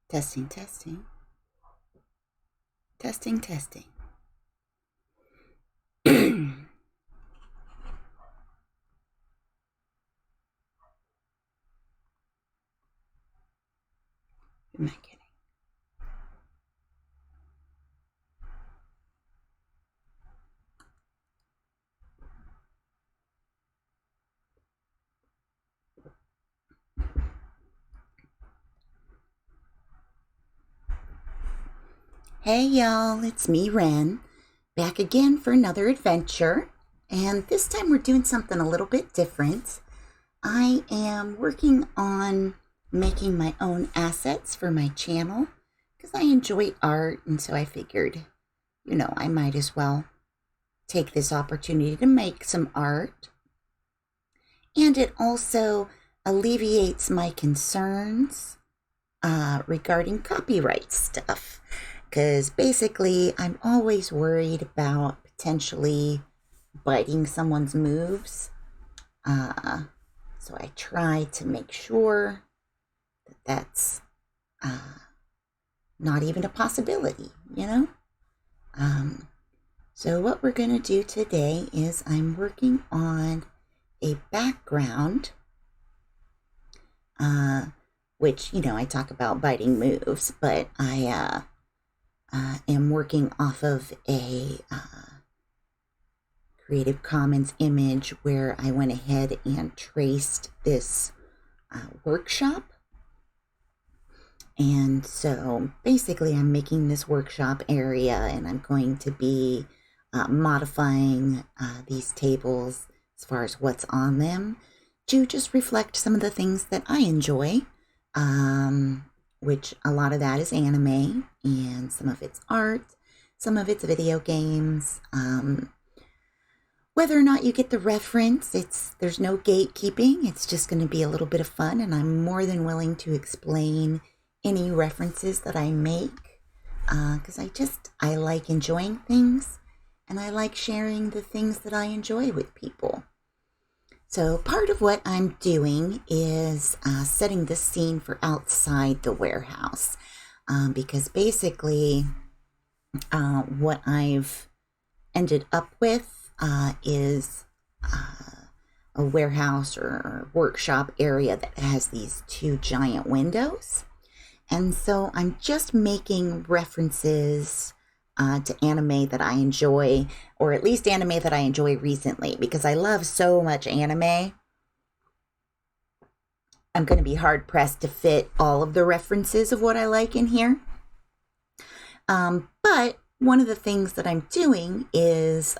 Testing, testing. Testing, testing. Am I kidding? Hey y'all, it's me, Ren, back again for another adventure. And this time we're doing something a little bit different. I am working on making my own assets for my channel because I enjoy art, and so I figured, I might as well take this opportunity to make some art. And it also alleviates my concerns regarding copyright stuff. Because basically, I'm always worried about potentially biting someone's moves. So I try to make sure that that's not even a possibility, So what we're going to do today is I'm working on a background, which, I talk about biting moves, but I am working off of a Creative Commons image where I went ahead and traced this workshop. And so basically I'm making this workshop area, and I'm going to be modifying these tables as far as what's on them to just reflect some of the things that I enjoy, which a lot of that is anime, and some of it's art, some of it's video games. Whether or not you get the reference, there's no gatekeeping. It's just going to be a little bit of fun, and I'm more than willing to explain any references that I make, because I like enjoying things, and I like sharing the things that I enjoy with people. So part of what I'm doing is setting the scene for outside the warehouse, because basically what I've ended up with is a warehouse or workshop area that has these two giant windows. And so I'm just making references to anime that I enjoy, or at least anime that I enjoy recently, because I love so much anime. I'm going to be hard pressed to fit all of the references of what I like in here. But one of the things that I'm doing is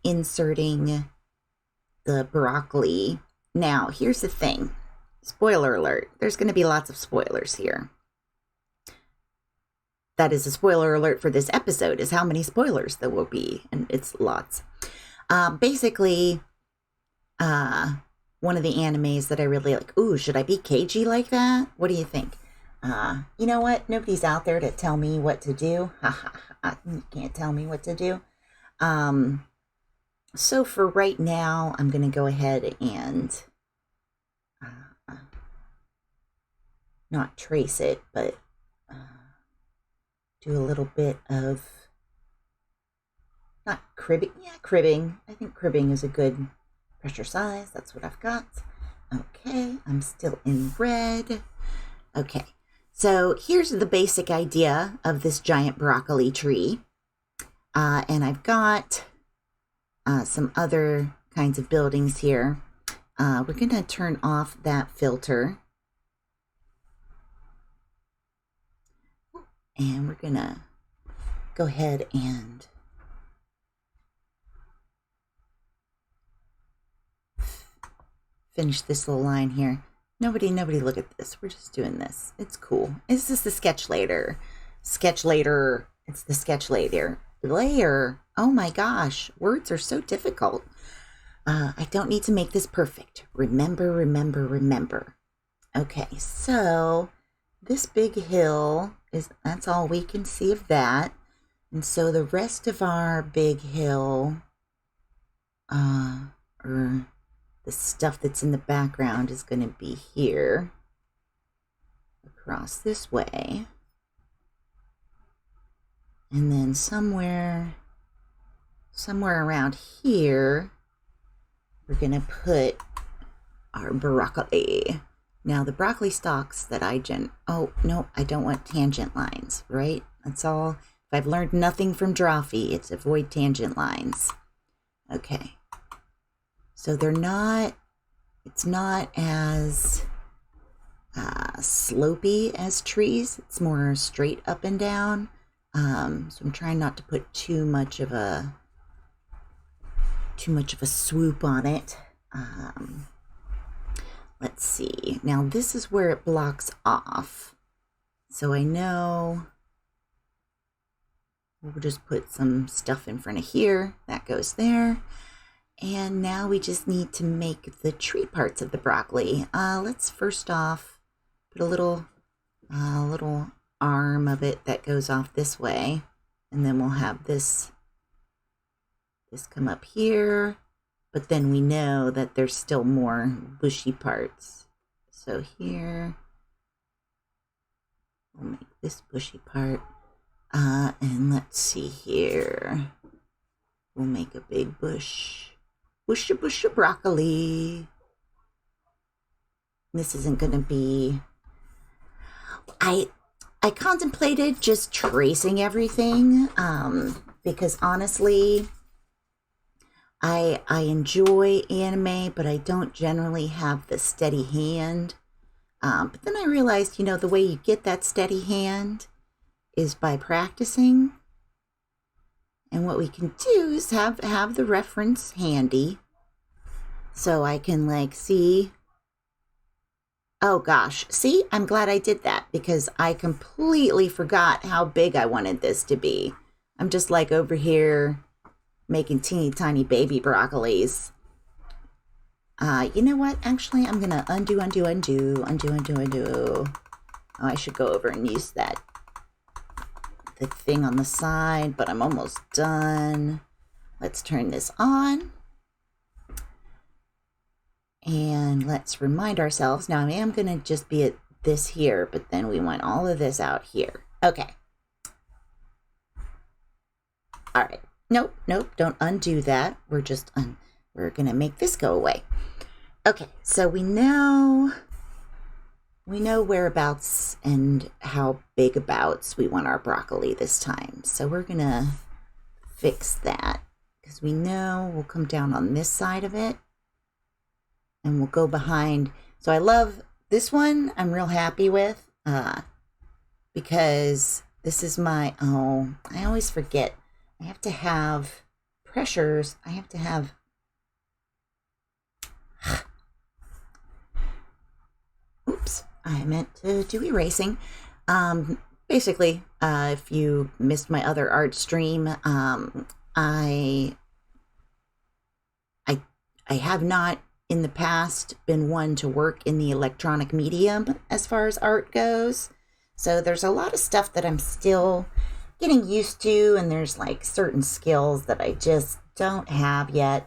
inserting the broccoli. Now, here's the thing. Spoiler alert. There's going to be lots of spoilers here. That is a spoiler alert for this episode, is how many spoilers there will be, and it's lots. Basically, one of the animes that I really like. Ooh, should I be cagey like that? What do you think? You know what? Nobody's out there to tell me what to do. You can't tell me what to do. So for right now, I'm going to go ahead and not trace it, but do a little bit of, not cribbing, cribbing. I think cribbing is a good pressure size. That's what I've got. Okay, I'm still in red. Okay, so here's the basic idea of this giant broccoli tree. And I've got some other kinds of buildings here. We're going to turn off that filter. And we're going to go ahead and finish this little line here. Nobody look at this. We're just doing this. It's cool. This is the sketch later. Sketch later. It's the sketch later. Layer. Oh my gosh. Words are so difficult. I don't need to make this perfect. Remember, remember, remember. Okay, so this big hill that's all we can see of that. And so the rest of our big hill, or the stuff that's in the background, is going to be here. across this way. And then somewhere around here, we're going to put our broccoli. Now the broccoli stalks that oh, no, I don't want tangent lines, right? That's all. If I've learned nothing from Drawfee, it's avoid tangent lines. Okay. So it's not as slopey as trees. It's more straight up and down. So I'm trying not to put too much of a swoop on it. Let's see. Now this is where it blocks off. So I know we'll just put some stuff in front of here. That goes there. And now we just need to make the tree parts of the broccoli. Let's first off put a little arm of it that goes off this way. And then we'll have this come up here. But then we know that there's still more bushy parts. So here, we'll make this bushy part. And let's see here. We'll make a big bush. Bush of broccoli. This isn't going to be... I contemplated just tracing everything. Because honestly... I enjoy anime, but I don't generally have the steady hand. But then I realized, the way you get that steady hand is by practicing. And what we can do is have the reference handy. So I can see. Oh gosh, see, I'm glad I did that because I completely forgot how big I wanted this to be. I'm just over here making teeny tiny baby broccolis. You know what? Actually, I'm gonna undo. Oh, I should go over and use the thing on the side, but I'm almost done. Let's turn this on. And let's remind ourselves. Now, I am gonna just be at this here, but then we want all of this out here. Okay. All right. Nope, don't undo that. We're just, we're going to make this go away. Okay, so we know whereabouts and how big abouts we want our broccoli this time. So we're going to fix that because we know we'll come down on this side of it and we'll go behind. So I love this one. I'm real happy with because this is I always forget. I have to have pressures. I have to have... Oops, I meant to do erasing. Basically, if you missed my other art stream, I have not in the past been one to work in the electronic medium as far as art goes. So there's a lot of stuff that I'm still getting used to, and there's certain skills that I just don't have yet.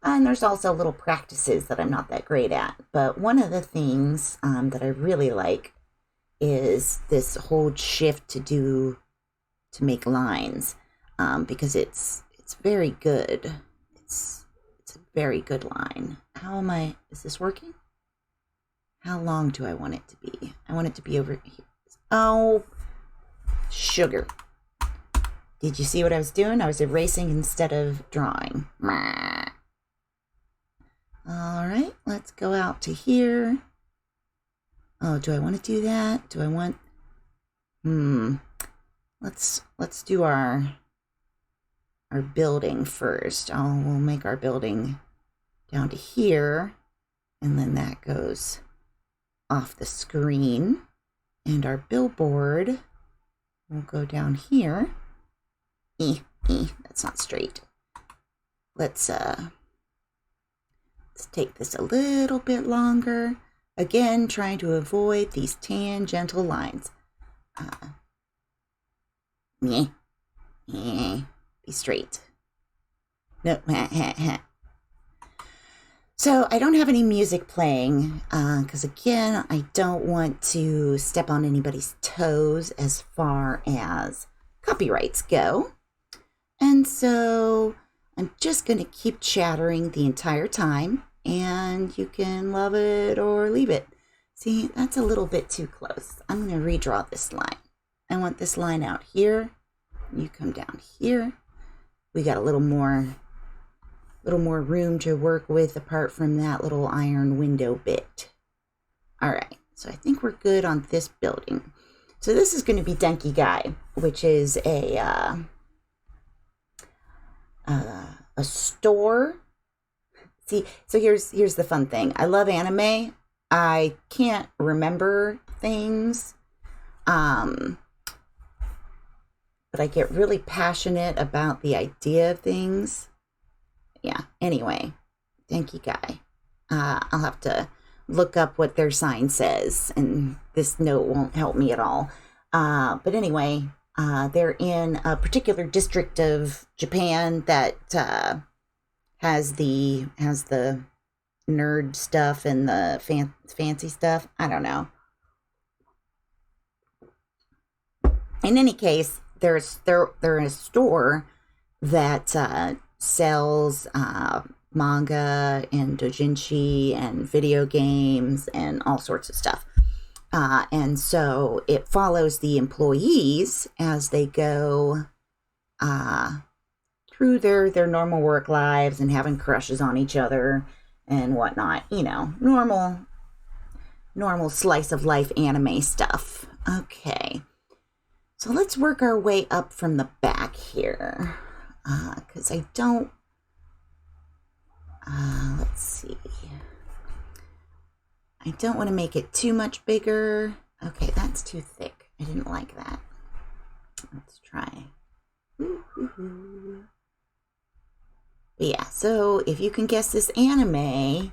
And there's also little practices that I'm not that great at. But one of the things that I really like is this whole shift to make lines because it's very good. It's a very good line. Is this working? How long do I want it to be? I want it to be over here. Oh, sugar. Did you see what I was doing? I was erasing instead of drawing. All right, let's go out to here. Oh, do I want to do that? Do I want... Let's do our building first. We'll make our building down to here, and then that goes off the screen. And our billboard will go down here. That's not straight. Let's take this a little bit longer. Again, trying to avoid these tangential lines. Be straight. No. So I don't have any music playing because, again, I don't want to step on anybody's toes as far as copyrights go. And so I'm just going to keep chattering the entire time, and you can love it or leave it. See, that's a little bit too close. I'm going to redraw this line. I want this line out here. You come down here. We got a little more room to work with apart from that little iron window bit. All right, so I think we're good on this building. So this is going to be Denki Guy, which is a store. See, so here's the fun thing. I love anime. I can't remember things, but I get really passionate about the idea of things. Yeah, anyway, Denki Guy. I'll have to look up what their sign says, and this note won't help me at all. But anyway, they're in a particular district of Japan that has the nerd stuff and the fancy stuff. I don't know. In any case, they're in a store that sells manga and doujinshi and video games and all sorts of stuff. And so it follows the employees as they go through their normal work lives and having crushes on each other and whatnot. You know, normal slice of life anime stuff. Okay. So let's work our way up from the back here. Because I don't... let's see. I don't want to make it too much bigger. Okay, that's too thick. I didn't like that. Let's try. But yeah, so if you can guess this anime,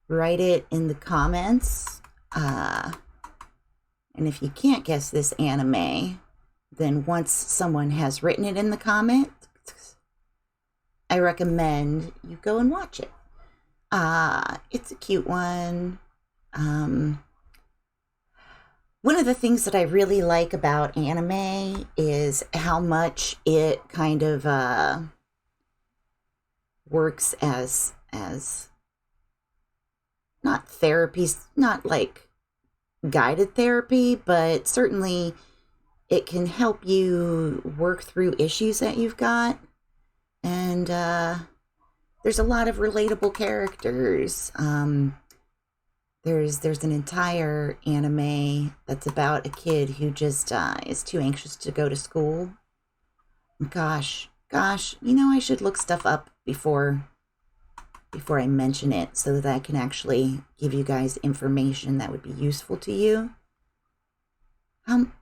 write it in the comments. And if you can't guess this anime, then once someone has written it in the comment, I recommend you go and watch it. It's a cute one. One of the things that I really like about anime is how much it kind of works as not therapy, not like guided therapy, but certainly it can help you work through issues that you've got. And there's a lot of relatable characters. There's an entire anime that's about a kid who just is too anxious to go to school. Gosh, you know, I should look stuff up before I mention it so that I can actually give you guys information that would be useful to you.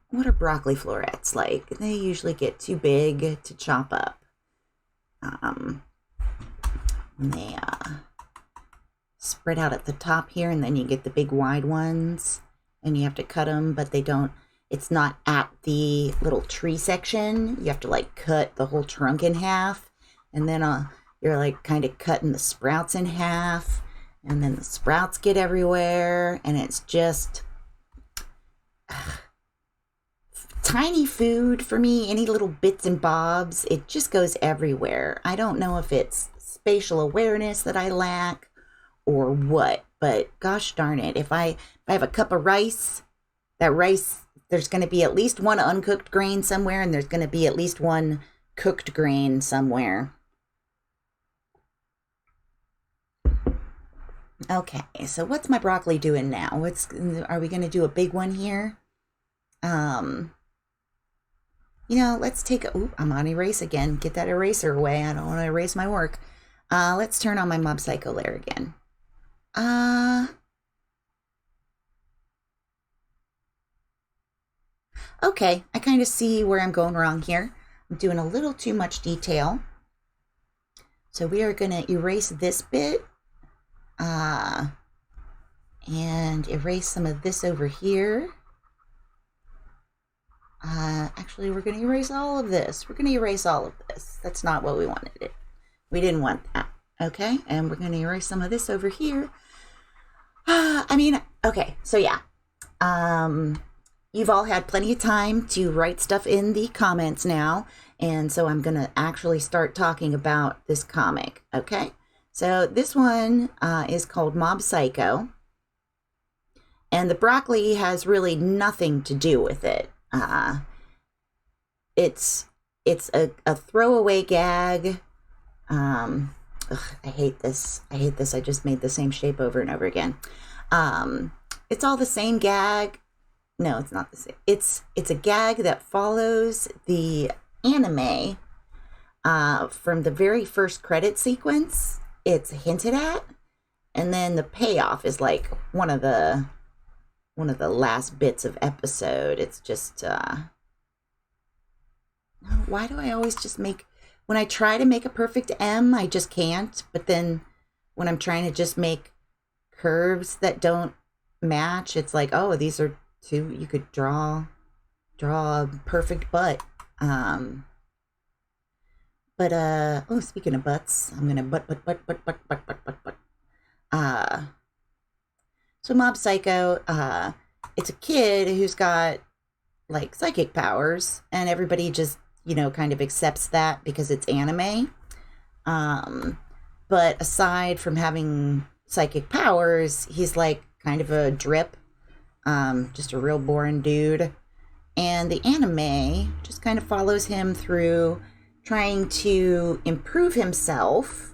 What are broccoli florets like? They usually get too big to chop up. They spread out at the top here, and then you get the big wide ones, and you have to cut them, but it's not at the little tree section. You have to like cut the whole trunk in half, and then you're like kind of cutting the sprouts in half, and then the sprouts get everywhere, and it's just tiny food for me. Any little bits and bobs, it just goes everywhere. I don't know if it's spatial awareness that I lack or what, but gosh darn it, if I have a cup of rice, that rice, there's going to be at least one uncooked grain somewhere, and there's going to be at least one cooked grain somewhere. Okay, so what's my broccoli doing now? Are we going to do a big one here? You know, let's take I'm on erase again. Get that eraser away. I don't want to erase my work. Let's turn on my Mob Psycho layer again. Okay, I kind of see where I'm going wrong here. I'm doing a little too much detail. So we are going to erase this bit. And erase some of this over here. Actually, we're going to erase all of this. We're going to erase all of this. That's not what we wanted. We didn't want that. Okay, and we're going to erase some of this over here. Okay, so yeah. You've all had plenty of time to write stuff in the comments now, and so I'm going to actually start talking about this comic, okay? So this one is called Mob Psycho, and the broccoli has really nothing to do with it. It's a throwaway gag. I hate this. I just made the same shape over and over again. It's all the same gag. No, it's not the same. It's a gag that follows the anime from the very first credit sequence. It's hinted at, and then the payoff is like one of the last bits of episode. It's just why do I always just make, when I try to make a perfect M, I just can't. But then when I'm trying to just make curves that don't match, it's like, oh, these are two, you could draw a perfect butt. Oh, speaking of butts, I'm gonna butt. So Mob Psycho, it's a kid who's got like psychic powers, and everybody just, kind of accepts that because it's anime. But aside from having psychic powers, he's like kind of a drip, just a real boring dude. And the anime just kind of follows him through trying to improve himself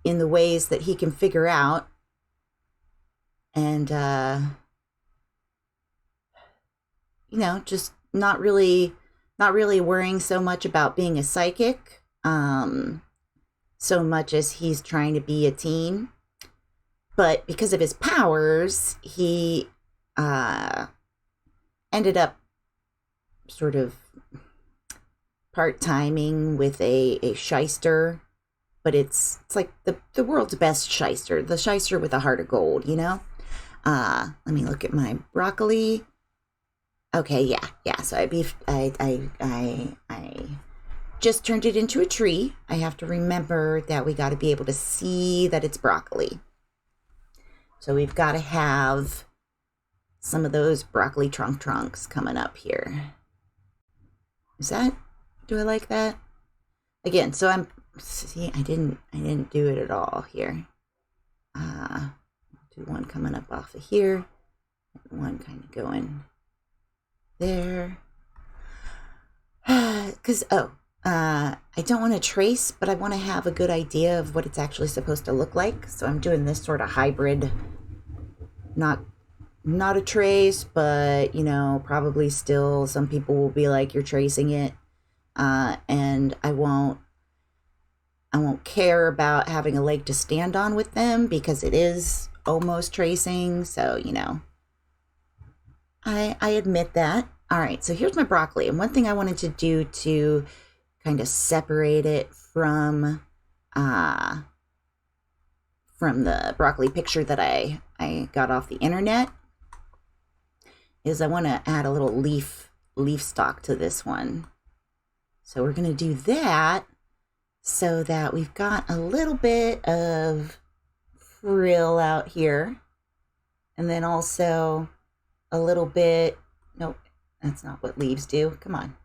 in the ways that he can figure out. And, just not really worrying so much about being a psychic, so much as he's trying to be a teen. But because of his powers, he ended up sort of part-timing with a shyster, but it's like the world's best shyster, the shyster with a heart of gold, Let me look at my broccoli. Okay, yeah. So I just turned it into a tree. I have to remember that we got to be able to see that it's broccoli. So we've got to have some of those broccoli trunks coming up here. Do I like that? Again, so I didn't do it at all here. Do one coming up off of here, one kind of going there. Because, I don't want to trace, but I want to have a good idea of what it's actually supposed to look like. So I'm doing this sort of hybrid, not a trace, but, probably still some people will be like, you're tracing it. And I won't care about having a leg to stand on with them because it is almost tracing. So, I admit that. All right, so here's my broccoli. And one thing I wanted to do to kind of separate it from the broccoli picture that I got off the internet is I want to add a little leaf stalk to this one. So we're going to do that so that we've got a little bit of frill out here. And then also a little bit, nope, that's not what leaves do. Come on.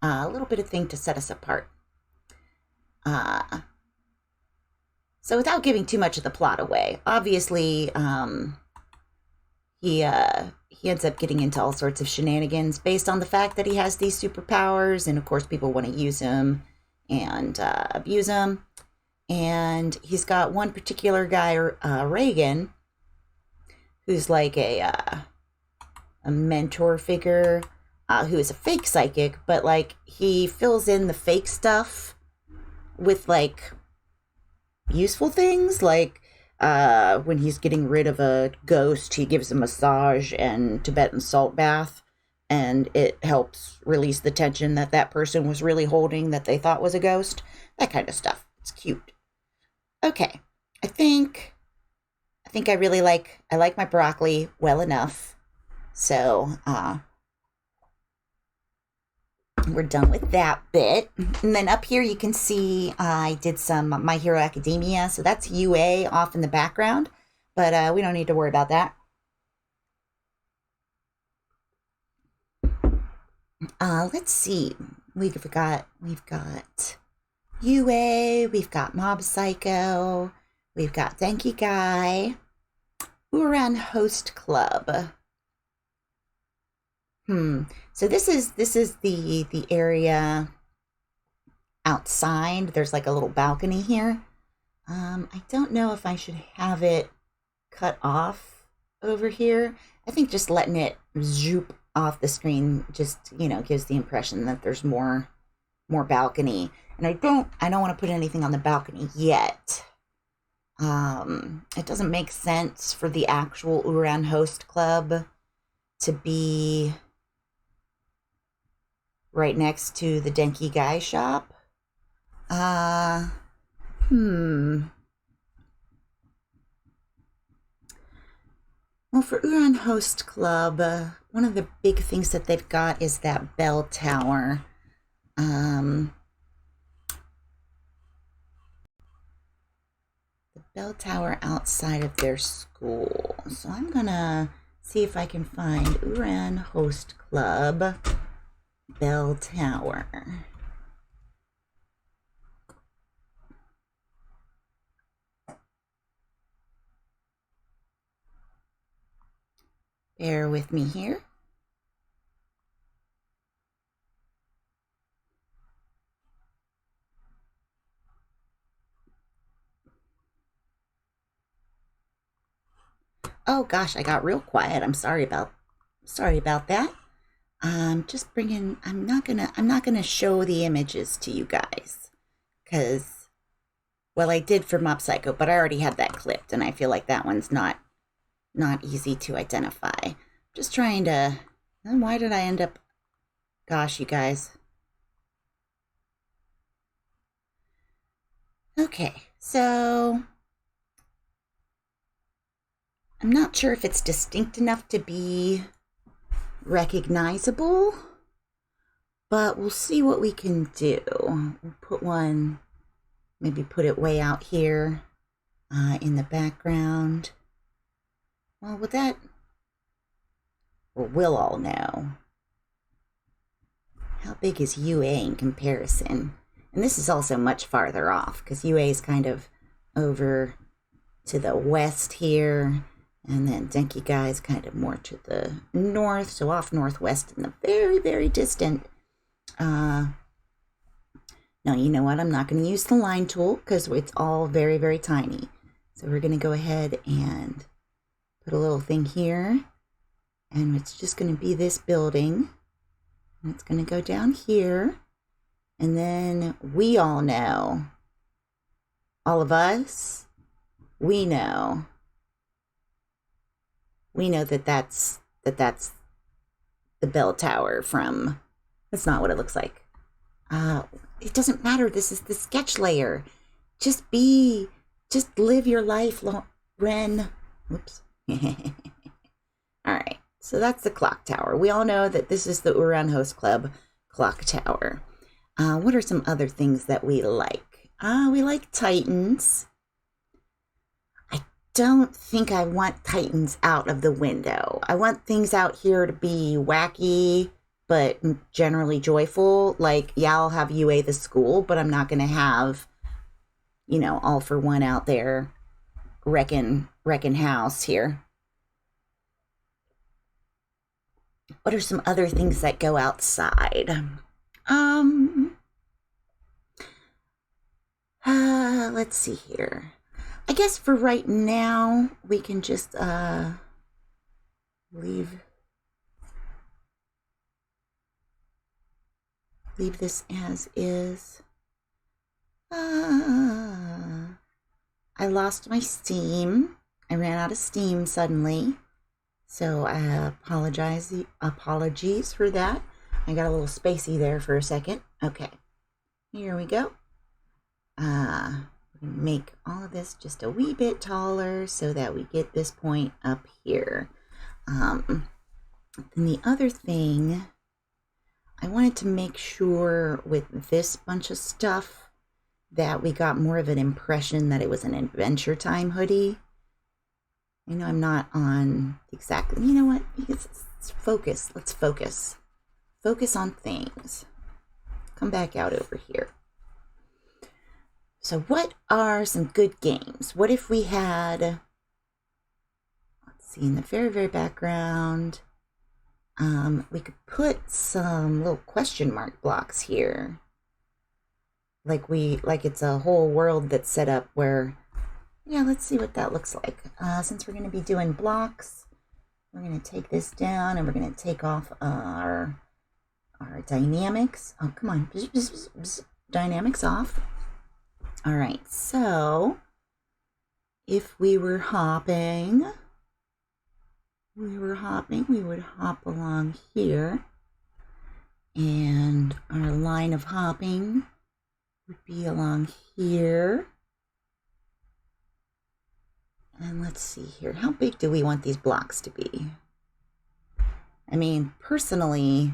A little bit of thing to set us apart. So without giving too much of the plot away, obviously he ends up getting into all sorts of shenanigans based on the fact that he has these superpowers, and of course people want to use him and abuse him. And he's got one particular guy, Reagan, who's like a mentor figure, who is a fake psychic, but like he fills in the fake stuff with like useful things, like when he's getting rid of a ghost, he gives a massage and Tibetan salt bath, and it helps release the tension that person was really holding that they thought was a ghost. That kind of stuff. It's cute. Okay, I think I really like my broccoli well enough. So we're done with that bit. And then up here you can see I did some My Hero Academia. So that's UA off in the background, but we don't need to worry about that. Let's see. We've got UA, we've got Mob Psycho, we've got Denki Guy, Uran Host Club. So this is the area outside. There's like a little balcony here. I don't know if I should have it cut off over here. I think just letting it zoop off the screen just, gives the impression that there's more balcony. And I don't want to put anything on the balcony yet. It doesn't make sense for the actual Uran Host Club to be right next to the Denki Guy shop. Well, for Uran Host Club, one of the big things that they've got is that bell tower. The bell tower outside of their school. So I'm gonna see if I can find Uran Host Club bell tower. Bear with me here. Oh gosh, I got real quiet. I'm sorry about that. I'm not gonna show the images to you guys because, well, I did for Mob Psycho, but I already had that clipped and I feel like that one's not easy to identify. Just trying to, and why did I end up, gosh, you guys. Okay, so I'm not sure if it's distinct enough to be recognizable, but we'll see what we can do. We'll put one, maybe put it way out here in the background. Well, with that, we'll all know. How big is UA in comparison? And this is also much farther off because UA is kind of over to the west here. And then Denki Guy is kind of more to the north, so off northwest in the very, very distant. Now, you know what? I'm not going to use the line tool because it's all very, very tiny. So we're going to go ahead and put a little thing here. And it's just going to be this building. And it's going to go down here. And then we all know, all of us, we know that that's the bell tower from, that's not what it looks like. It doesn't matter. This is the sketch layer. Just live your life, Ren. Whoops. All right. So that's the clock tower. We all know that this is the Uran Host Club clock tower. What are some other things that we like? We like Titans. Don't think I want Titans out of the window. I want things out here to be wacky, but generally joyful. Like, yeah, I'll have UA the school, but I'm not going to have, all for one out there wrecking house here. What are some other things that go outside? Let's see here. I guess for right now, we can just leave this as is. I lost my steam. I ran out of steam suddenly. So apologies for that. I got a little spacey there for a second. Okay, here we go. Make all of this just a wee bit taller so that we get this point up here. And the other thing, I wanted to make sure with this bunch of stuff that we got more of an impression that it was an Adventure Time hoodie. I know I'm not on exactly, you know what? Let's focus. Let's focus. Focus on things. Come back out over here. So what are some good games? What if we had, let's see, in the very, very background, we could put some little question mark blocks here. Like it's a whole world that's set up where, yeah, let's see what that looks like. Since we're going to be doing blocks, we're going to take this down and we're going to take off our dynamics. Oh, come on. Bzz, bzz, bzz, bzz. Dynamics off. All right, so if we were hopping, we would hop along here, and our line of hopping would be along here. And let's see here, how big do we want these blocks to be? I mean, personally,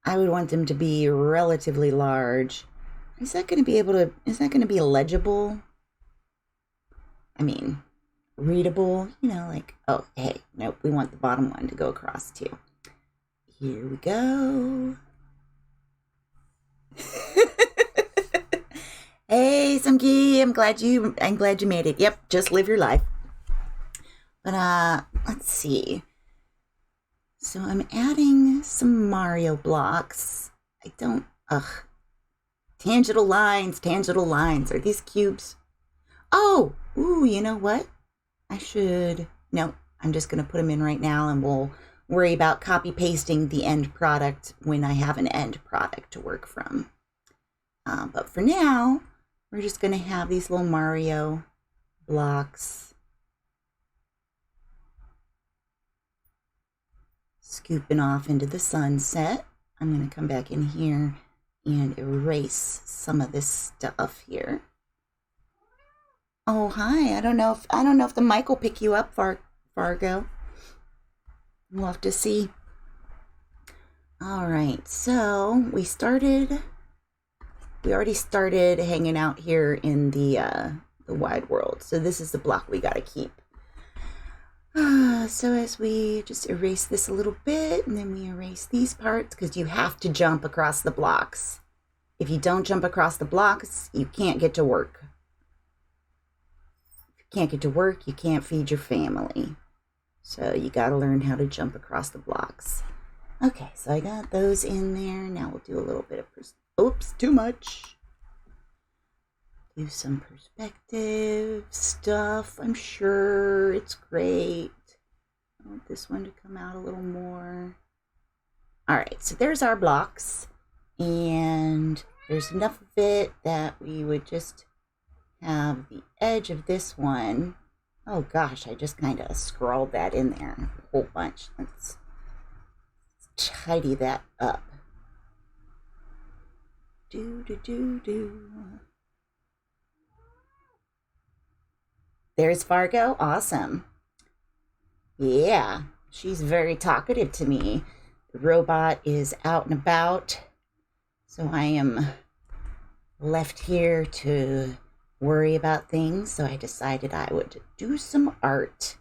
I would want them to be relatively large. Is that going to be legible? I mean, readable, you know, like, oh, hey, nope, we want the bottom one to go across too. Here we go. Hey, Sumki, I'm glad you made it. Yep, just live your life. But let's see. So I'm adding some Mario blocks. Tangential lines. Are these cubes? Oh, ooh, you know what? No, I'm just going to put them in right now and we'll worry about copy pasting the end product when I have an end product to work from. But for now, we're just going to have these little Mario blocks. Scooping off into the sunset. I'm going to come back in here and erase some of this stuff here. Oh, hi. I don't know if the mic will pick you up, Fargo. We'll have to see. All right. So we already started hanging out here in the wide world. So this is the block we got to keep. So as we just erase this a little bit, and then we erase these parts, because you have to jump across the blocks. If you don't jump across the blocks, you can't get to work. If you can't get to work, you can't feed your family. So you got to learn how to jump across the blocks. Okay, so I got those in there. Now we'll do a little bit of, oops, too much. Do some perspective stuff. I'm sure it's great. I want this one to come out a little more. All right, so there's our blocks. And there's enough of it that we would just have the edge of this one. Oh gosh, I just kind of scrawled that in there a whole bunch. Let's tidy that up. Do. There's Fargo. Awesome. Yeah, she's very talkative to me. The robot is out and about, so I am left here to worry about things. So I decided I would do some art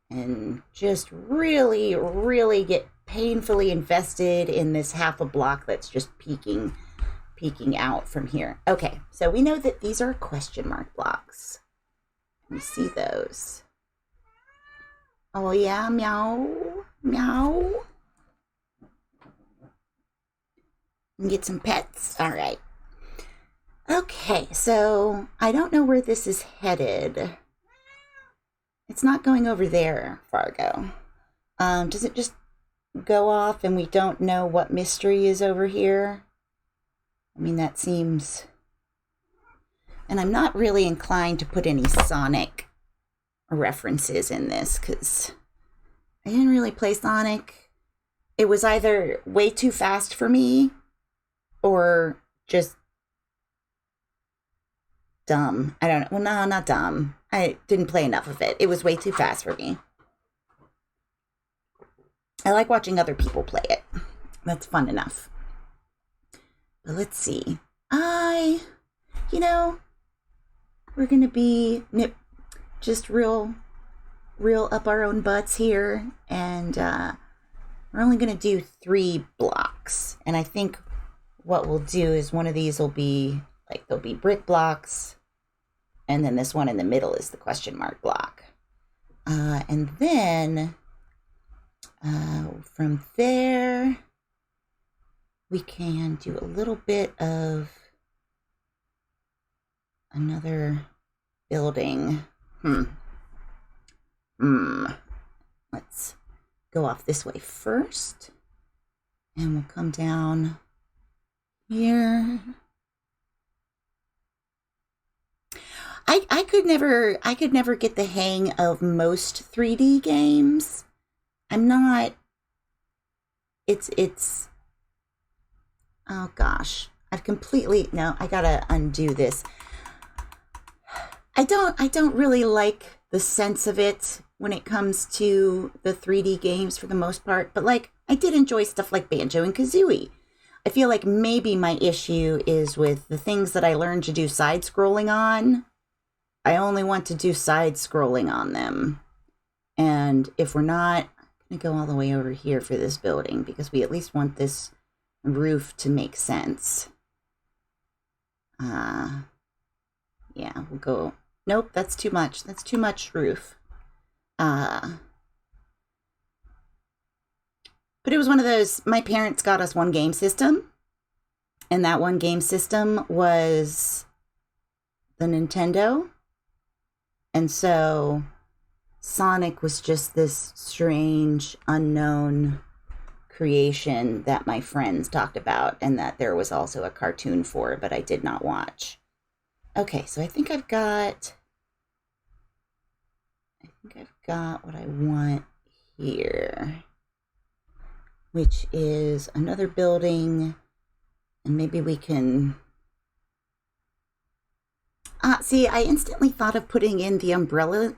and just really, really get painfully invested in this half a block that's just peeking out from here. Okay, so we know that these are question mark blocks. Let me see those. Oh yeah, meow, meow. And get some pets. All right. Okay, so I don't know where this is headed. It's not going over there, Fargo. Does it just go off and we don't know what mystery is over here? I mean, that seems... And I'm not really inclined to put any Sonic references in this because I didn't really play Sonic. It was either way too fast for me or just dumb. I don't know. Well, no, not dumb. I didn't play enough of it. It was way too fast for me. I like watching other people play it. That's fun enough. But let's see. You know, we're going to be just real up our own butts here. And we're only going to do 3 blocks. And I think what we'll do is one of these will be, like, there'll be brick blocks. And then this one in the middle is the question mark block. And then from there, we can do a little bit of another building. Let's go off this way first. And we'll come down here. I could never get the hang of most 3D games. I'm not, it's, oh gosh, I gotta undo this. I don't really like the sense of it when it comes to the 3D games for the most part, but like, I did enjoy stuff like Banjo and Kazooie. I feel like maybe my issue is with the things that I learned to do side-scrolling on. I only want to do side-scrolling on them. And if we're not, I'm going to go all the way over here for this building because we at least want this roof to make sense. Yeah, we'll go. Nope, that's too much. That's too much roof. But it was one of those, my parents got us one game system. And that one game system was the Nintendo. And so Sonic was just this strange, unknown creation that my friends talked about and that there was also a cartoon for, but I did not watch. Okay, so I think I've got what I want here, which is another building, and maybe we can... see, I instantly thought of putting in the Umbrella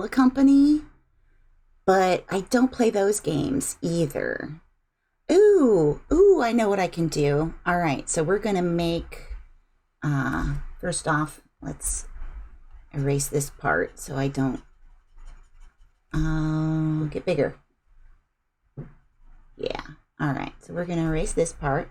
Company, but I don't play those games either. Ooh, I know what I can do. All right, so we're going to make, first off, let's erase this part so I don't get bigger. Yeah, all right, so we're going to erase this part.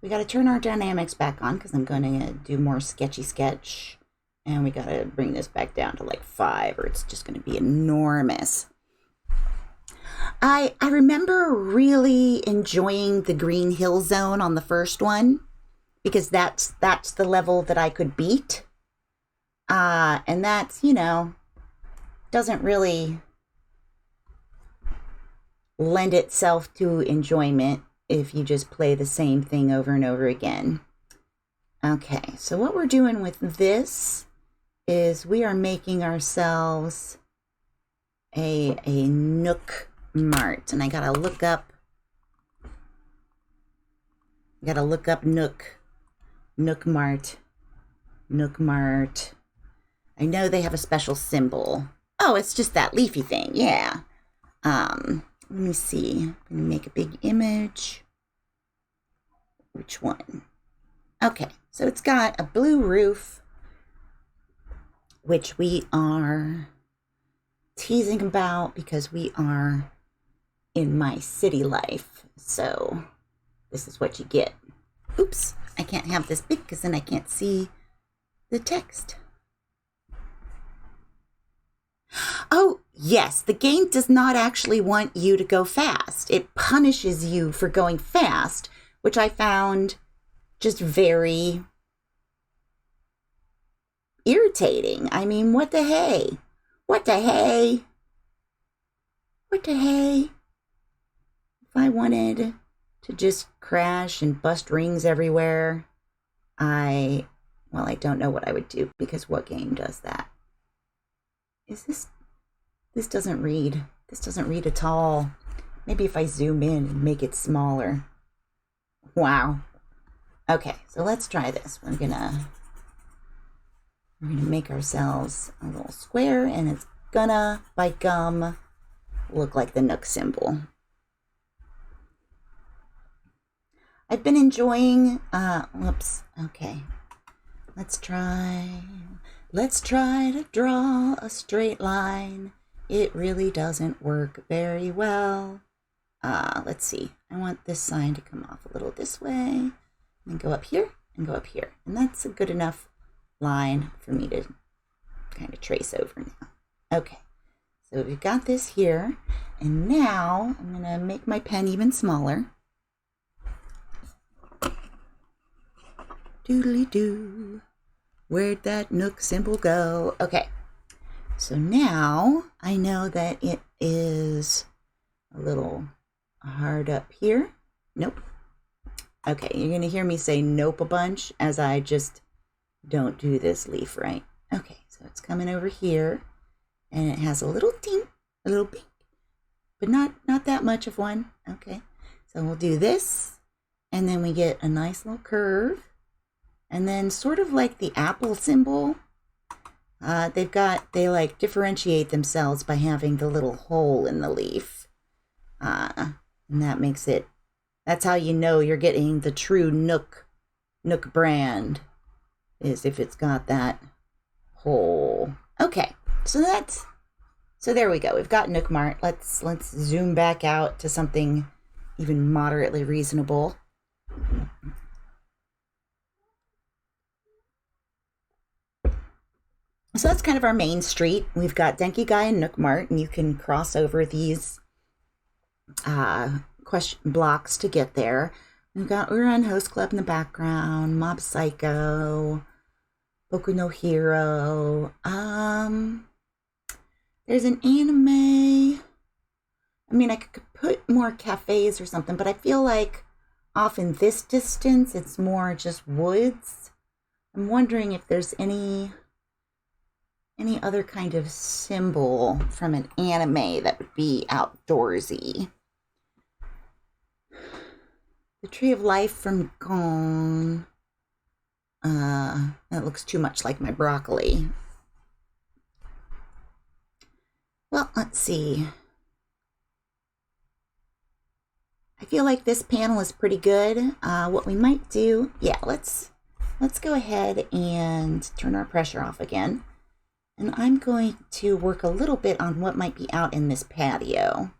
We got to turn our dynamics back on because I'm going to do more sketchy sketch. And we got to bring this back down to like 5 or it's just going to be enormous. I remember really enjoying the Green Hill Zone on the first one because that's the level that I could beat. And that's, doesn't really lend itself to enjoyment if you just play the same thing over and over again. Okay, so what we're doing with this is we are making ourselves a Nook Mart, and I gotta look up Nook Mart. I know they have a special symbol. Oh, it's just that leafy thing. Yeah. Let me see. I'm gonna make a big image. Which one? Okay, so it's got a blue roof, which we are teasing about because we are in my city life. So this is what you get. Oops, I can't have this big because then I can't see the text. Oh, yes, the game does not actually want you to go fast. It punishes you for going fast, which I found just very irritating. I mean, what the hey? What the hey? What the hey? If I wanted to just crash and bust rings everywhere, I don't know what I would do because what game does that? This doesn't read. This doesn't read at all. Maybe if I zoom in and make it smaller. Wow. Okay, so let's try this. We're gonna make ourselves a little square, and it's gonna, by gum, look like the Nook symbol. I've been enjoying, whoops, okay. Let's try to draw a straight line. It really doesn't work very well. Let's see. I want this sign to come off a little this way, and go up here, and go up here. And that's a good enough line for me to kind of trace over now. Okay, so we've got this here, and now I'm gonna make my pen even smaller. Doodly doo. Where'd that Nook symbol go? Okay, so now I know that it is a little hard up here. Nope. Okay, you're gonna hear me say nope a bunch as I just don't do this leaf right. Okay, so it's coming over here, and it has a little ting, a little pink, but not that much of one. Okay, so we'll do this, and then we get a nice little curve, and then sort of like the apple symbol, they like differentiate themselves by having the little hole in the leaf, and that makes it. That's how you know you're getting the true Nook brand, is if it's got that hole. Okay, so there we go. We've got Nook Mart. Let's zoom back out to something even moderately reasonable. So that's kind of our main street. We've got Denki Guy and Nook Mart, and you can cross over these question blocks to get there. We've got Uran Host Club in the background, Mob Psycho, Boku no Hero. There's an anime. I mean, I could put more cafes or something, but I feel like off in this distance, it's more just woods. I'm wondering if there's any other kind of symbol from an anime that would be outdoorsy. The Tree of Life from Gone. That looks too much like my broccoli. Well, let's see. I feel like this panel is pretty good. What we might do, yeah, let's go ahead and turn our pressure off again. And I'm going to work a little bit on what might be out in this patio.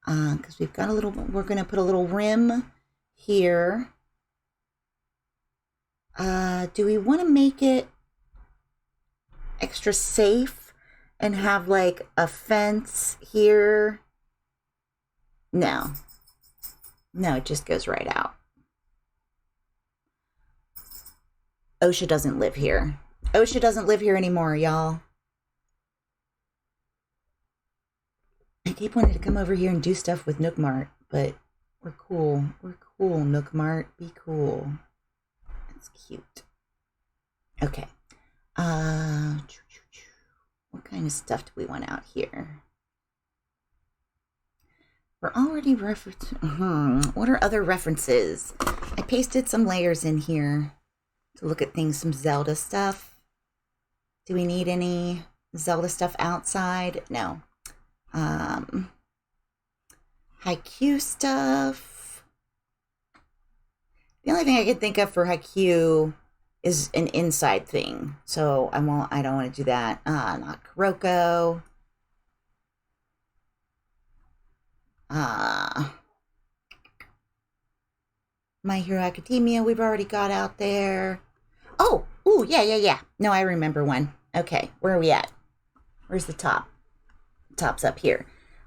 Because we're going to put a little rim here. Do we want to make it extra safe and have like a fence here? No, it just goes right out. OSHA doesn't live here. OSHA doesn't live here anymore, y'all. I keep wanting to come over here and do stuff with Nook Mart, but we're cool. We're cool, Nook Mart. Be cool. That's cute. Okay. What kind of stuff do we want out here? We're already referencing. What are other references? I pasted some layers in here to look at things, some Zelda stuff. Do we need any Zelda stuff outside? No. Haikyuu stuff. The only thing I can think of for Haikyuu is an inside thing, so I don't want to do that. Not Kuroko. My Hero Academia, we've already got out there. Oh, ooh, yeah. No, I remember one. Okay, where are we at? Where's the top? Top's up here.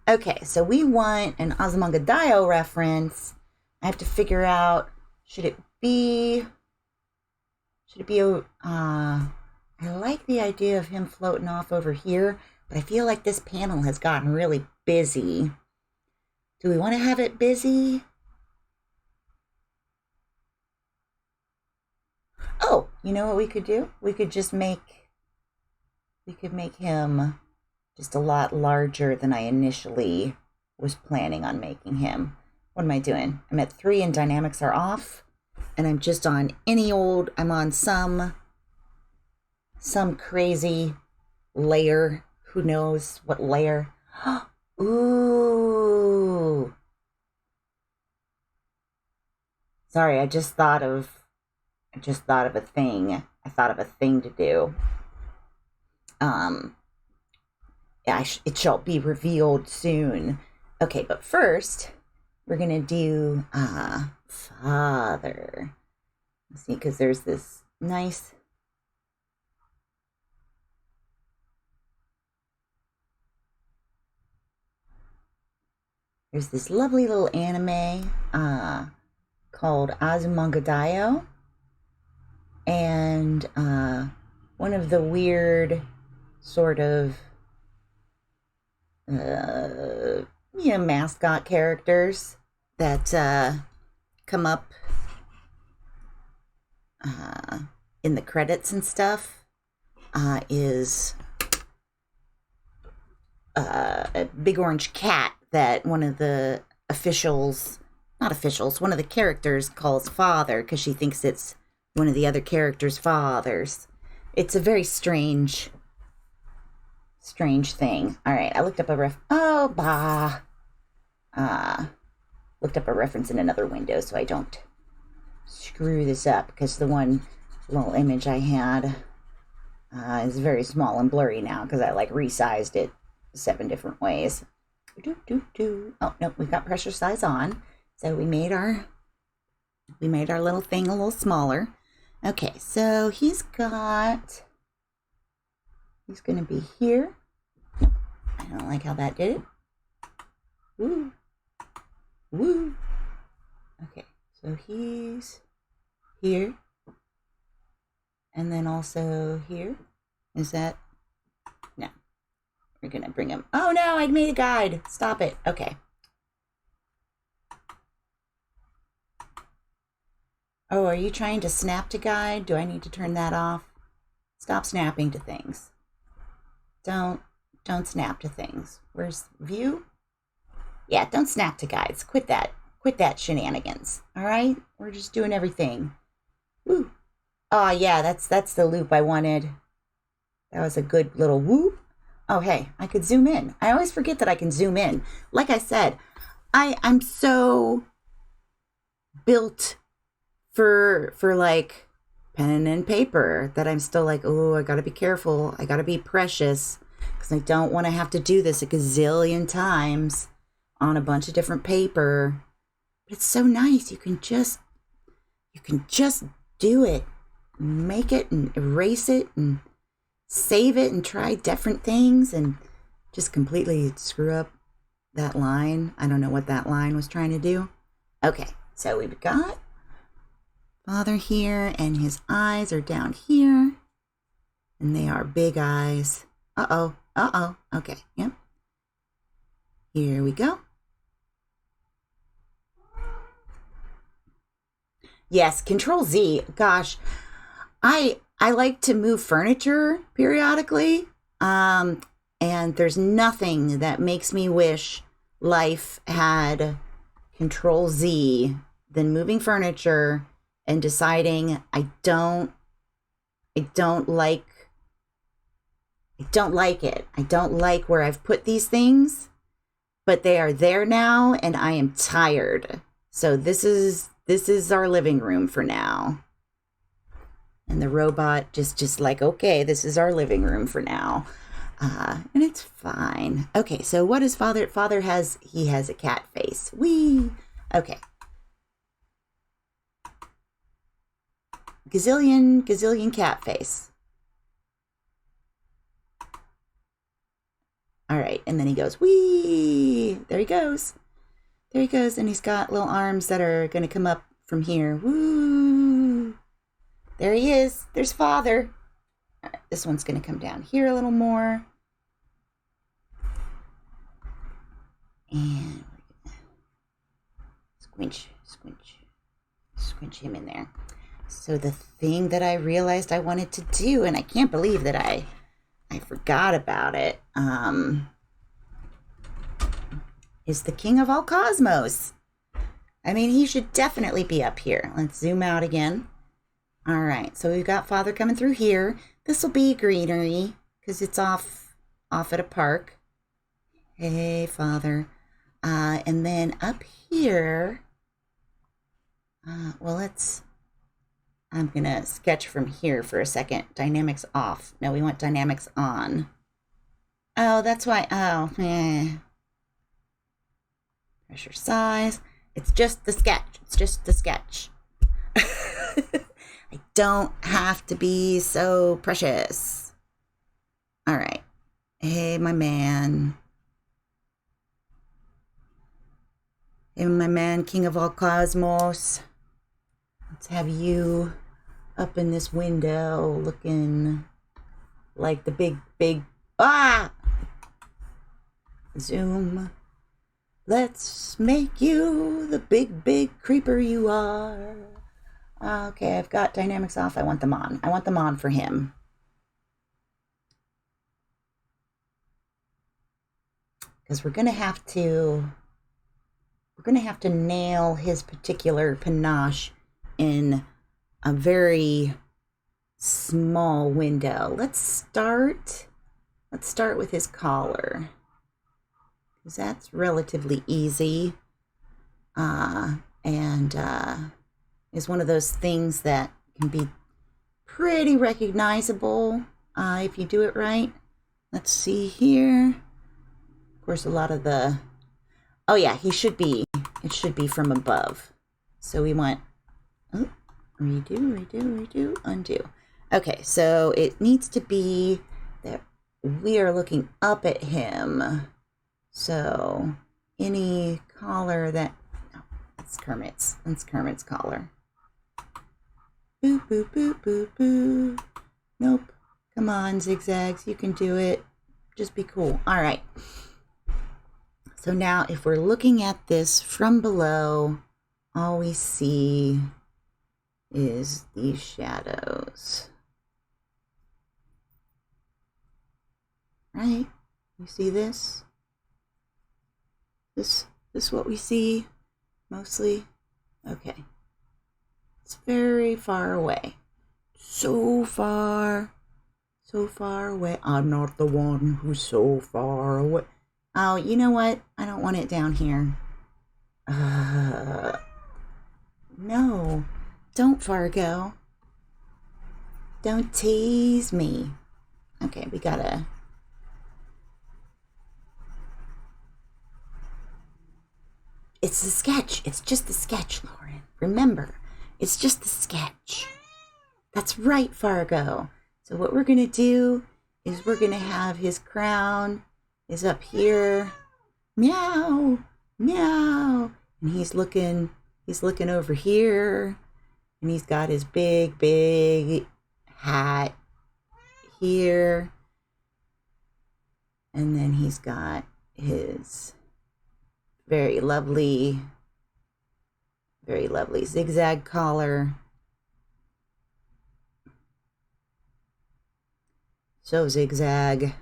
Okay, so we want an Azumanga Daioh reference. I have to figure out, should it be I like the idea of him floating off over here, but I feel like this panel has gotten really busy. Do we want to have it busy? Oh, you know what we could do? We could make him just a lot larger than I initially was planning on making him. What am I doing? I'm at 3 and dynamics are off, and I'm just on I'm on some crazy layer. Who knows what layer? Ooh. Sorry, I just thought of a thing. I thought of a thing to do. It shall be revealed soon. Okay, but first we're gonna do Father. Let's see, because there's this nice. There's this lovely little anime called Azumangadayo, and one of the weird sort of mascot characters that come up in the credits and stuff is a big orange cat that one of the one of the characters calls father because she thinks it's one of the other characters' fathers. It's a very strange thing. All right, I looked up a looked up a reference in another window so I don't screw this up, because the one little image I had is very small and blurry now because I like resized it 7 different ways. Oh no, we've got pressure size on, so we made our little thing a little smaller. Okay, so he's gonna be here. I don't like how that did it. Woo. Okay, so he's here, and then also here. Is that? No. We're gonna bring him. Oh no, I made a guide. Stop it. Okay. Oh, are you trying to snap to guide? Do I need to turn that off? Stop snapping to things. Don't snap to things. Where's view? Yeah, don't snap to guides. Quit that shenanigans. All right? We're just doing everything. Woo. Oh yeah, that's the loop I wanted. That was a good little whoop. Oh, hey, I could zoom in. I always forget that I can zoom in. Like I said, I'm so built for like pen and paper that I'm still like, oh, I gotta be careful. I gotta be precious because I don't want to have to do this a gazillion times on a bunch of different paper. But it's so nice. You can just do it, make it and erase it and save it and try different things and just completely screw up that line. I don't know what that line was trying to do. Okay, so we've got Father here, and his eyes are down here, and they are big eyes. Uh-oh. Okay, yep. Here we go. Yes, Control Z. Gosh, I like to move furniture periodically, and there's nothing that makes me wish life had Control Z than moving furniture and deciding I don't like it. I don't like where I've put these things, but they are there now and I am tired. So this is our living room for now. And the robot just like, okay, this is our living room for now. And it's fine. Okay, so what is Father? Father has a cat face. Whee! Okay. Gazillion cat face. All right, and then he goes, whee! There he goes. There he goes, and he's got little arms that are going to come up from here. Woo! There he is. There's Father. All right, this one's going to come down here a little more. And squinch him in there. So the thing that I realized I wanted to do, and I can't believe that I forgot about it, is the King of all cosmos. I mean, he should definitely be up here. Let's zoom out again. All right, so we've got Father coming through here. This will be greenery because it's off at a park. Hey, Father. And then up here, Well, I'm going to sketch from here for a second. Dynamics off. No, we want dynamics on. Oh, that's why. Oh, Pressure size. It's just the sketch. It's just the sketch. I don't have to be so precious. All right. Hey, my man. Hey, my man, king of all cosmos. Let's have you up in this window looking like the big, zoom. Let's make you the big creeper you are. Okay, I've got dynamics off. I want them on. I want them on for him. Because we're gonna have to nail his particular panache in a very small window. Let's start with his collar, because that's relatively easy, and is one of those things that can be pretty recognizable if you do it right. Let's see here. Of course, a lot of the, oh yeah, it should be from above. So we want, redo, undo. Okay, so it needs to be that we are looking up at him. So any collar that, no, that's Kermit's collar. Boo, boo, boo, boo, boo. Nope. Come on, zigzags, you can do it. Just be cool. All right. So now if we're looking at this from below, all we see is these shadows. Right? You see this? This what we see mostly? Okay. It's very far away. So far away. I'm not the one who's so far away. Oh, you know what? I don't want it down here. No. Don't, Fargo. Don't tease me. Okay, we gotta... It's a sketch. It's just a sketch, Lauren. Remember, it's just a sketch. That's right, Fargo. So what we're gonna do is we're gonna have his crown is up here. Meow, meow. And he's looking over here. And he's got his big hat here. And then he's got his very lovely zigzag collar. So zigzag.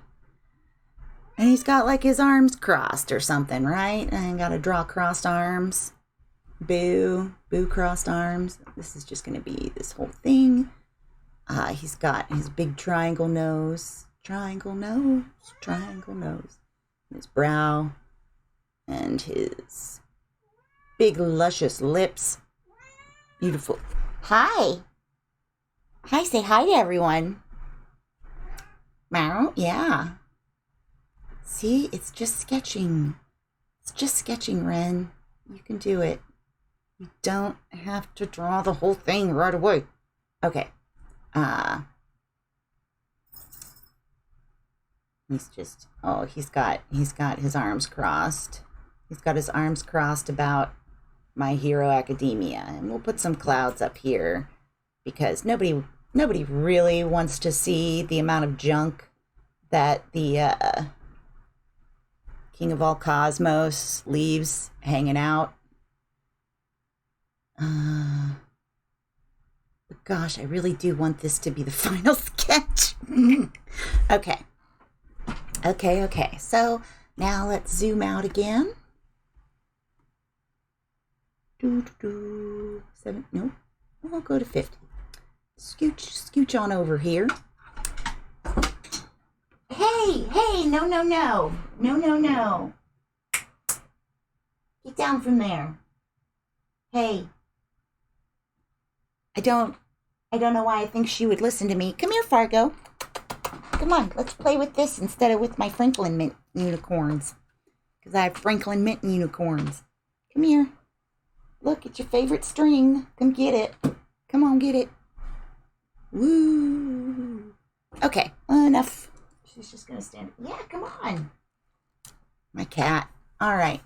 And he's got like his arms crossed or something, right? And gotta draw crossed arms. Boo crossed arms. This is just gonna be this whole thing. He's got his big triangle nose. And his brow. And his big luscious lips. Beautiful. Hi, say hi to everyone. Meow, yeah. See, it's just sketching. It's just sketching, Ren. You can do it. You don't have to draw the whole thing right away. Okay. He's just, he's got his arms crossed. He's got his arms crossed about My Hero Academia. And we'll put some clouds up here because nobody really wants to see the amount of junk that the King of all Cosmos leaves hanging out. But gosh, I really do want this to be the final sketch. Okay. So now let's zoom out again. 7, no, we'll go to 50. Scooch on over here. Hey, no. Get down from there. Hey, I don't know why I think she would listen to me. Come here, Fargo. Come on, let's play with this instead of with my Franklin Mint unicorns. Because I have Franklin Mint unicorns. Come here. Look, it's your favorite string. Come get it. Come on, get it. Woo. Okay, enough. She's just going to stand. Yeah, come on. My cat. All right.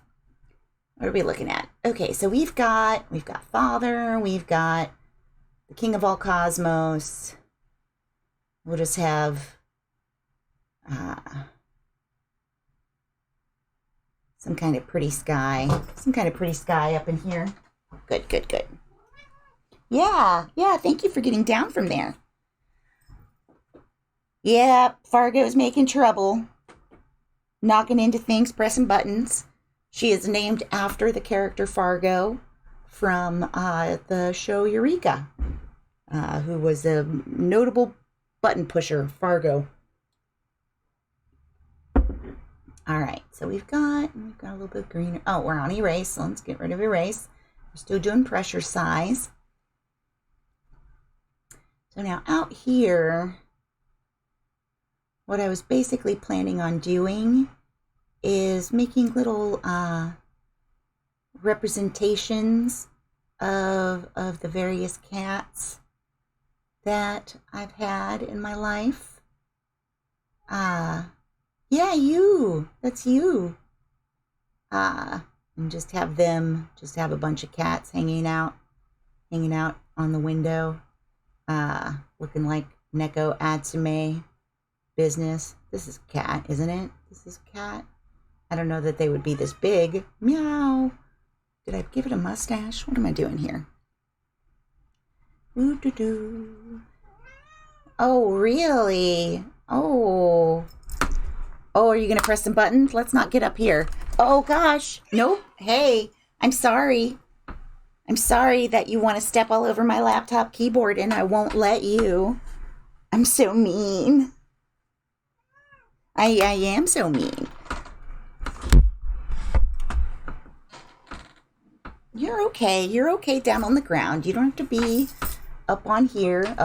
What are we looking at? Okay, so we've got Father. We've got the King of all Cosmos. We'll just have some kind of pretty sky. Some kind of pretty sky up in here. Good, good, good. Yeah, thank you for getting down from there. Yeah, Fargo's making trouble. Knocking into things, pressing buttons. She is named after the character Fargo from the show Eureka, who was a notable button pusher, Fargo. All right, so we've got a little bit of green. Oh, we're on erase, so let's get rid of erase. We're still doing pressure size. So now out here, what I was basically planning on doing is making little representations of the various cats that I've had in my life. Yeah, you. That's you. And just have a bunch of cats hanging out on the window, looking like Neko Atsume business. This is a cat, isn't it? This is a cat. I don't know that they would be this big. Meow. Did I give it a mustache? What am I doing here? Ooh-doo-doo. Oh, really? Oh, are you going to press some buttons? Let's not get up here. Oh, gosh. Nope. Hey, I'm sorry. I'm sorry that you want to step all over my laptop keyboard and I won't let you. I'm so mean. I am so mean. You're okay. You're okay down on the ground. You don't have to be up on here.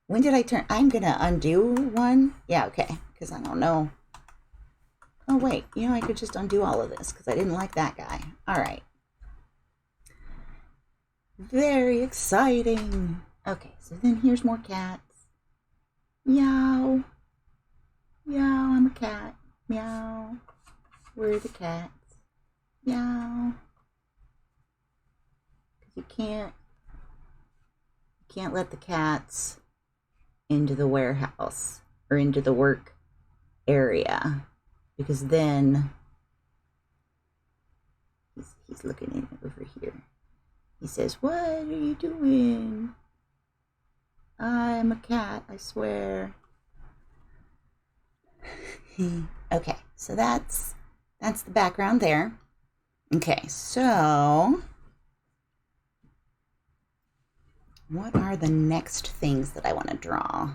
When did I turn? I'm going to undo one. Yeah, okay. Because I don't know. Oh, wait. I could just undo all of this because I didn't like that guy. All right. Very exciting. Okay, so then here's more cats. Meow. Meow, I'm a cat. Meow. Where are the cats? Meow. You can't let the cats into the warehouse or into the work area because then he's looking in over here. He says, "What are you doing?" "I'm a cat, I swear." Okay, so that's the background there. Okay, so what are the next things that I want to draw?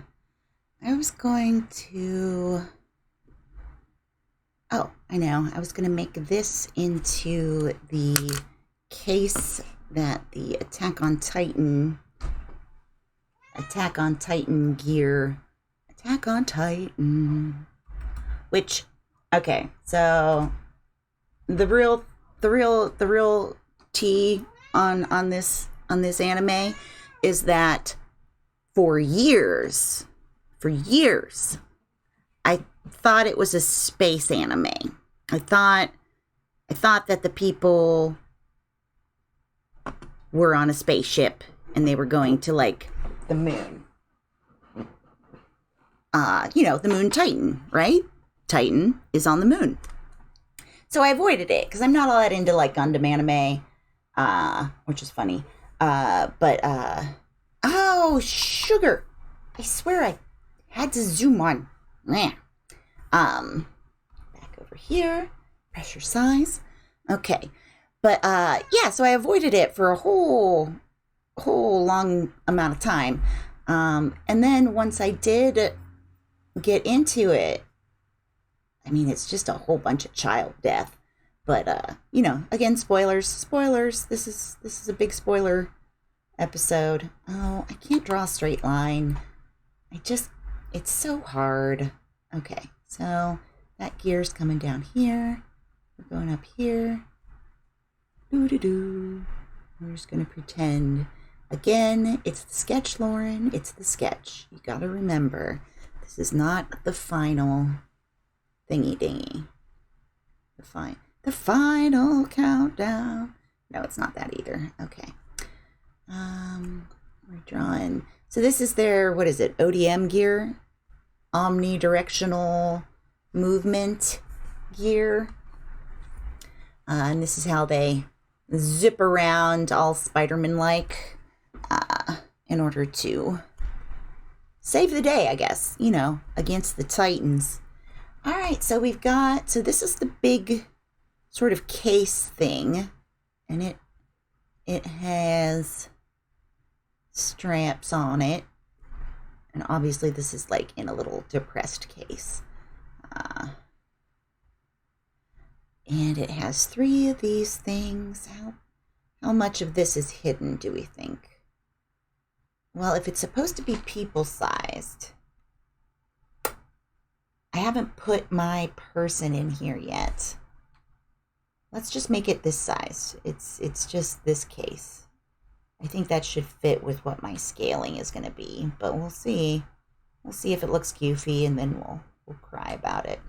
I was going to... Oh, I know. I was going to make this into the case that the Attack on Titan gear... Attack on Titan... Which, okay, so the real tea on this anime is that for years, I thought it was a space anime. I thought that the people were on a spaceship and they were going to like the moon. The moon Titan, right? Titan is on the moon. So I avoided it because I'm not all that into like Gundam anime, which is funny. Oh, sugar. I swear I had to zoom on. Back over here, pressure size. Okay. But, yeah, so I avoided it for a whole long amount of time. And then once I did get into it, I mean, it's just a whole bunch of child death. But, again, spoilers. This is a big spoiler episode. Oh, I can't draw a straight line. It's so hard. Okay, so that gear's coming down here. We're going up here. Doo-doo-doo. We're just going to pretend. Again, it's the sketch, Lauren. It's the sketch. You got to remember, this is not the final thingy-dingy. The final countdown. No, it's not that either. Okay. We're drawing. So this is their, what is it, ODM gear? Omnidirectional movement gear. And this is how they zip around all Spider-Man-like in order to save the day, I guess, you know, against the Titans. All right, so we've got, so this is the big sort of case thing, and it has straps on it, and obviously this is like in a little depressed case. And it has 3 of these things. How much of this is hidden, do we think? Well, if it's supposed to be people-sized, I haven't put my person in here yet. Let's just make it this size. It's just this case. I think that should fit with what my scaling is going to be, but we'll see. We'll see if it looks goofy, and then we'll cry about it.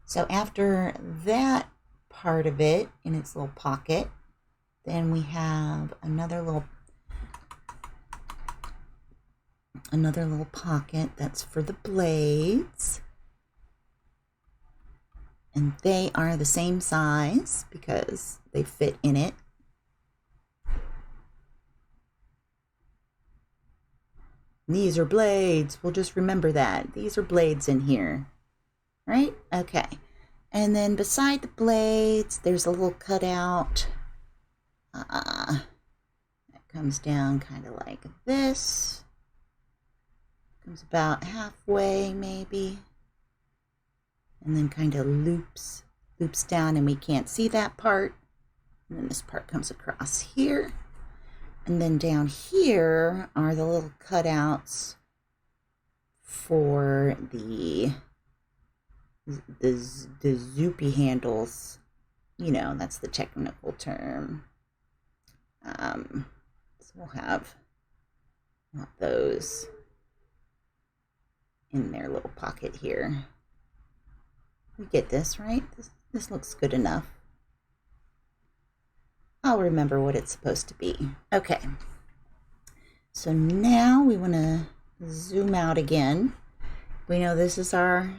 So after that part of it in its little pocket, then we have another little pocket that's for the blades. And they are the same size because they fit in it. These are blades. We'll just remember that. These are blades in here. Right? Okay. And then beside the blades, there's a little cutout. That comes down kind of like this. Comes about halfway, maybe. And then kind of loops down, and we can't see that part. And then this part comes across here. And then down here are the little cutouts for the zoopy handles. You know, that's the technical term. So we'll have those in their little pocket here. We get this, right? This looks good enough. I'll remember what it's supposed to be. Okay. So now we want to zoom out again. We know this is our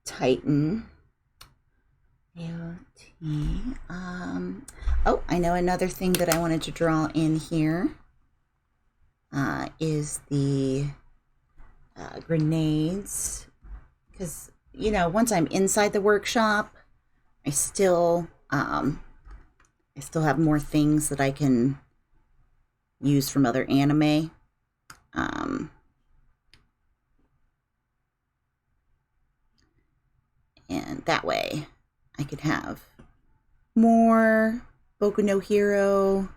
Titan. Oh, I know another thing that I wanted to draw in here is the grenades. Because, you know, once I'm inside the workshop, I still have more things that I can use from other anime. And that way I could have more Boku no Hero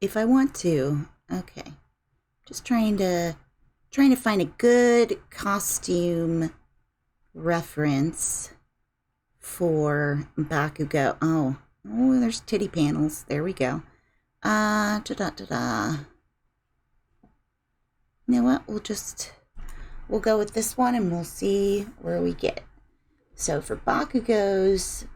if I want to. Okay. Just trying to find a good costume reference for Bakugo. Oh, there's titty panels. There we go. You know what? We'll go with this one, and we'll see where we get. So for Bakugo's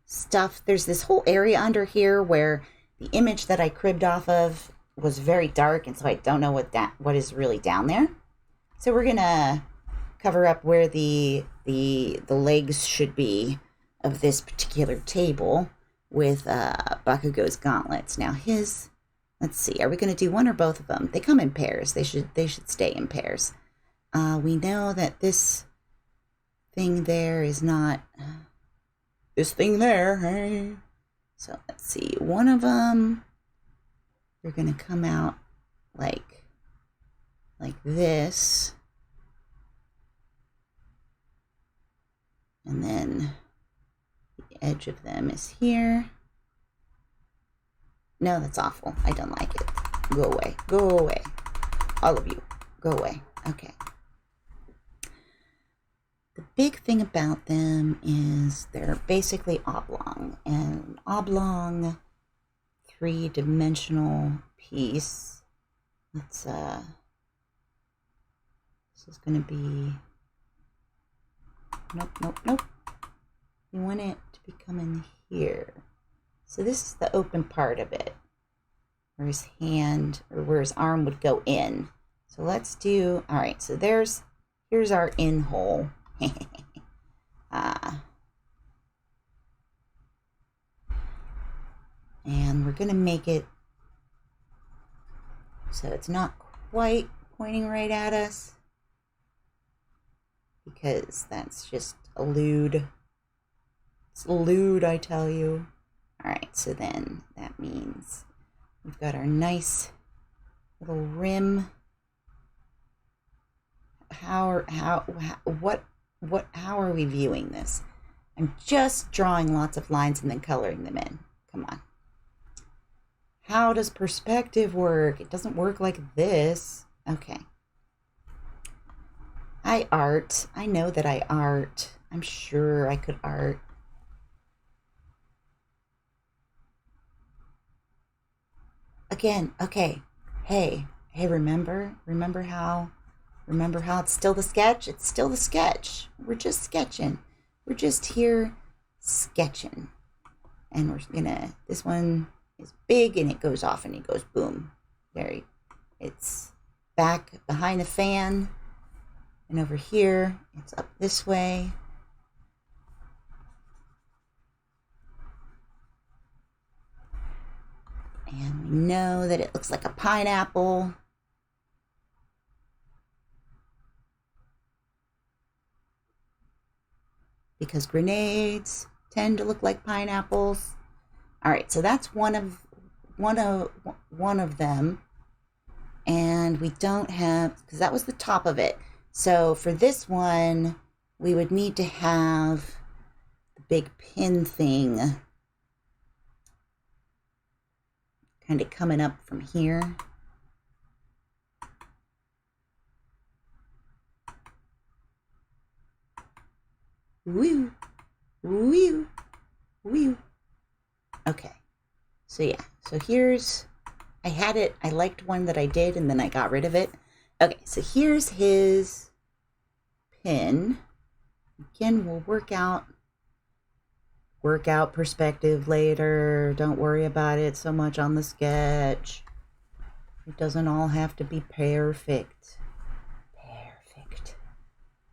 stuff, there's this whole area under here where the image that I cribbed off of was very dark, and so I don't know what is really down there. So we're gonna cover up where the legs should be of this particular table with Bakugo's gauntlets. Now let's see, are we gonna do one or both of them? They come in pairs. They should stay in pairs. We know that this thing there is not this thing there. Hey. So let's see. One of them, they're gonna come out like this, and then the edge of them is here. No, that's awful. I don't like it. Go away. Go away. All of you. Go away. Okay. The big thing about them is they're basically oblong. And oblong, three-dimensional piece. Let's, this is going to be... Nope, nope, nope. We want it to be coming here. So this is the open part of it, where his hand, or where his arm would go in. So let's do, all right, so here's our in hole. And we're gonna make it so it's not quite pointing right at us, because that's just a lewd. It's lewd, I tell you. All right, so then that means we've got our nice little rim. How are we viewing this? I'm just drawing lots of lines and then coloring them in. Come on. How does perspective work? It doesn't work like this. Okay. I art. I know that I art. I'm sure I could art. Again, okay. Hey, remember how it's still the sketch? It's still the sketch. We're just sketching. We're just here sketching. And we're gonna, this one is big and it goes off and it goes boom. It's back behind the fan. And over here, it's up this way. And we know that it looks like a pineapple. Because grenades tend to look like pineapples. All right, so that's one of them. And we don't have, because that was the top of it. So for this one, we would need to have the big pin thing kind of coming up from here. Woo, woo, woo. Okay, so yeah, so here's, I liked one that I did and then I got rid of it. Okay, so here's his pin. Again, we'll work out perspective later. Don't worry about it so much on the sketch. It doesn't all have to be perfect.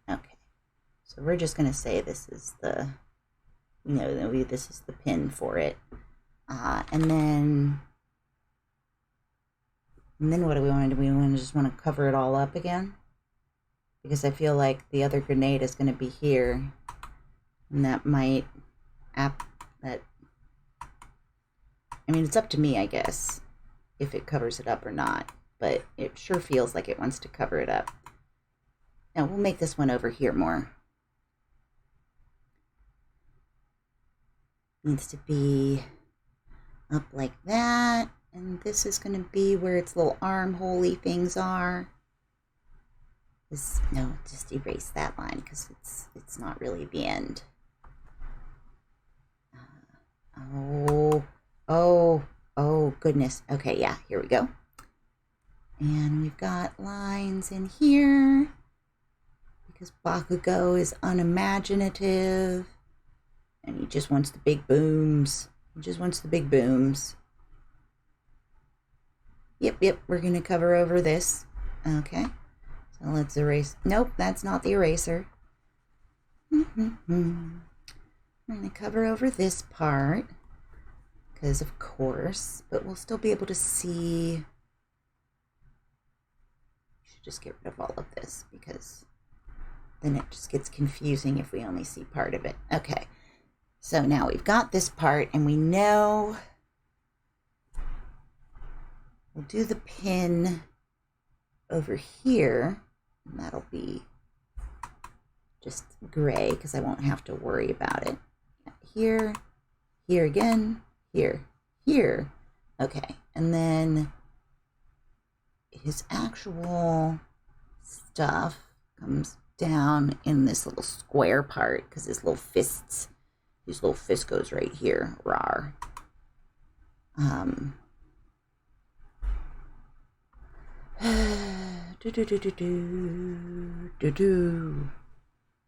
Okay, so we're just gonna say this is the, this is the pin for it. And then what do we want to do? We just want to cover it all up again, because I feel like the other grenade is going to be here, and that might I mean, it's up to me, I guess, if it covers it up or not, but it sure feels like it wants to cover it up. Now we'll make this one over here more. Needs to be up like that. And this is going to be where its little armhole-y things are. No, just erase that line because it's not really the end. Oh, goodness. Okay, yeah, here we go. And we've got lines in here because Bakugo is unimaginative and he just wants the big booms. Yep, we're going to cover over this. Okay, so let's erase. Nope, that's not the eraser. I'm going to cover over this part, because of course, but we'll still be able to see. You should just get rid of all of this, because then it just gets confusing if we only see part of it. Okay, so now we've got this part, and we know we'll do the pin over here, and that'll be just gray because I won't have to worry about it. Here, here again, here, here. Okay, and then his actual stuff comes down in this little square part because his little fist goes right here. Rawr.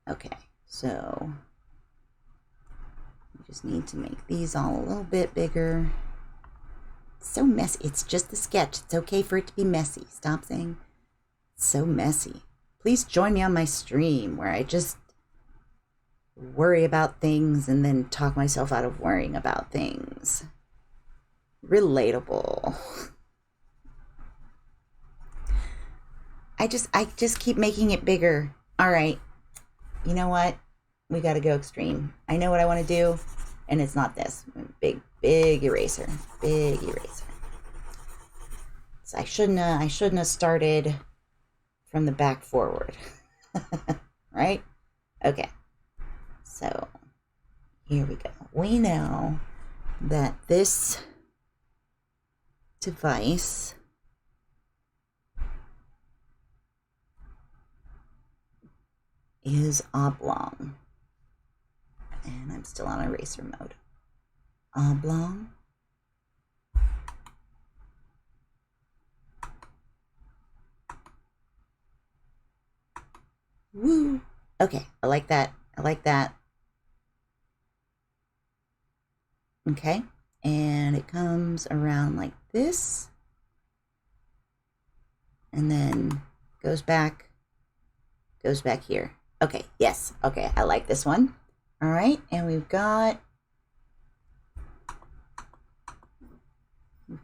Okay, so we just need to make these all a little bit bigger. It's so messy. It's just a sketch. It's okay for it to be messy. Stop saying it's so messy. Please join me on my stream where I just worry about things and then talk myself out of worrying about things. Relatable. I just keep making it bigger. All right. You know what? We got to go extreme. I know what I want to do, and it's not this. Big eraser. Big eraser. So I shouldn't have started from the back forward. Right? Okay. So here we go. We know that this device is oblong. And I'm still on eraser mode. Oblong. Woo. Okay, I like that. I like that. Okay, and it comes around like this. And then goes back here. Okay, yes. Okay, I like this one. All right, and we've got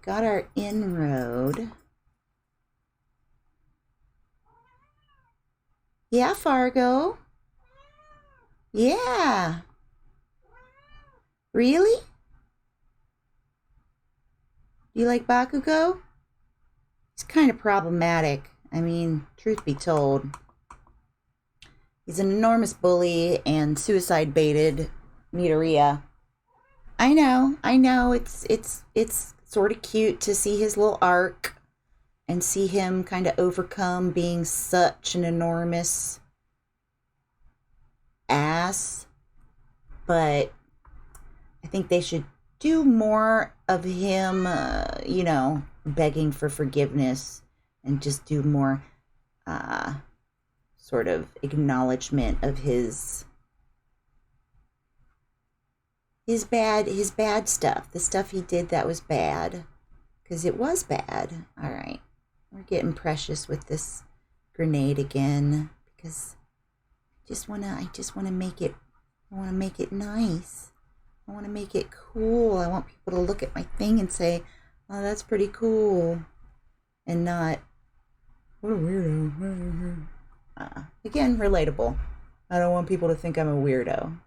our inroad. Yeah, Fargo. Yeah. Really? You like Bakugo? He's kind of problematic. I mean, truth be told. He's an enormous bully and suicide baited Midoriya. I know. It's sort of cute to see his little arc and see him kind of overcome being such an enormous ass. But I think they should do more of him, begging for forgiveness and just do more sort of acknowledgement of his bad stuff, the stuff he did that was bad, because it was bad. All right, we're getting precious with this grenade again because I just want to make it nice. I want to make it cool. I want people to look at my thing and say, "Oh, that's pretty cool," and not, "What a weirdo." Again, relatable. I don't want people to think I'm a weirdo,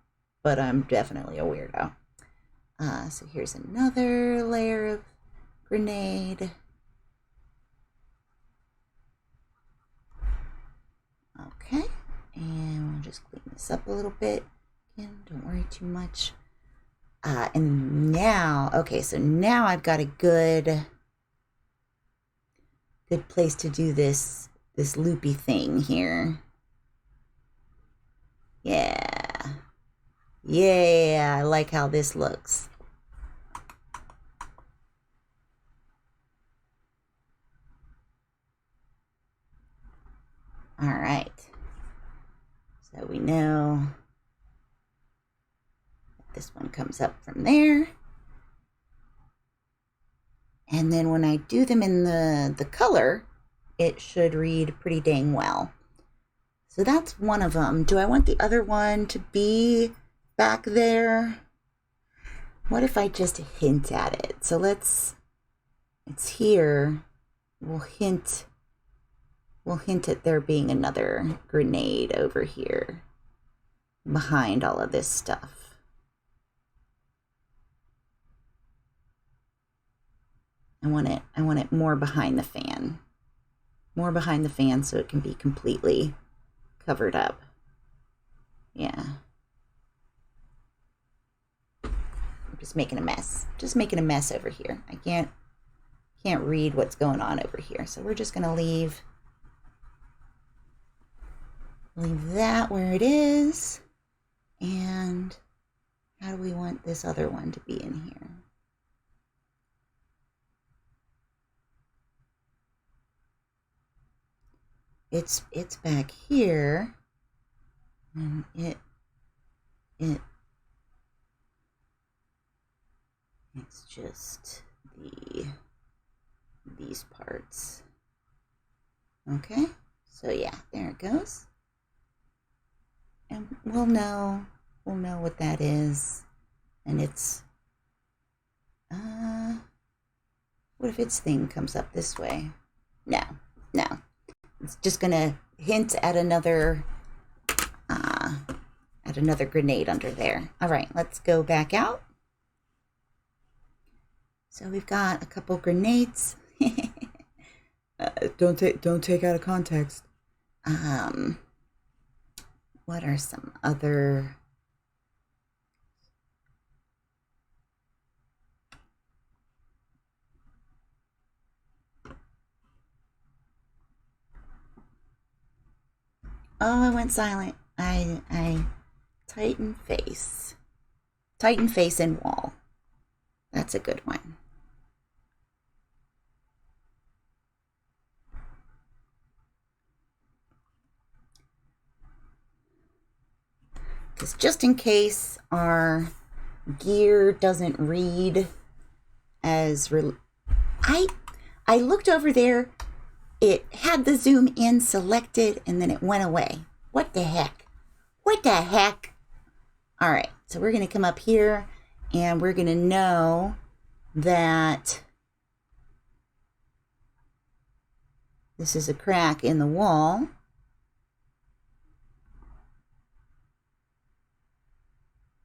but I'm definitely a weirdo. So here's another layer of grenade. Okay, and we'll just clean this up a little bit. Again, don't worry too much. And now, okay, so now I've got a good place to do this loopy thing here. Yeah, I like how this looks. All right. So we know that this one comes up from there. And then when I do them in the color, it should read pretty dang well. So that's one of them. Do I want the other one to be back there? What if I just hint at it? So it's here. We'll hint at there being another grenade over here behind all of this stuff. I want it more behind the fan. More behind the fan so it can be completely covered up. Yeah. I'm just making a mess. Just making a mess over here. I can't read what's going on over here. So we're just going to leave that where it is. And how do we want this other one to be in here? It's back here, and it's just these parts. Okay, so yeah, there it goes, and we'll know what that is, and it's what if its thing comes up this way? No. It's just gonna hint at another grenade under there. All right, let's go back out. So we've got a couple grenades. Don't take out of context. What are some other? Oh, I went silent. I tighten face and wall. That's a good one. Because just in case our gear doesn't read as I looked over there. It had the zoom in selected and then it went away. What the heck? All right, so we're going to come up here and we're going to know that this is a crack in the wall.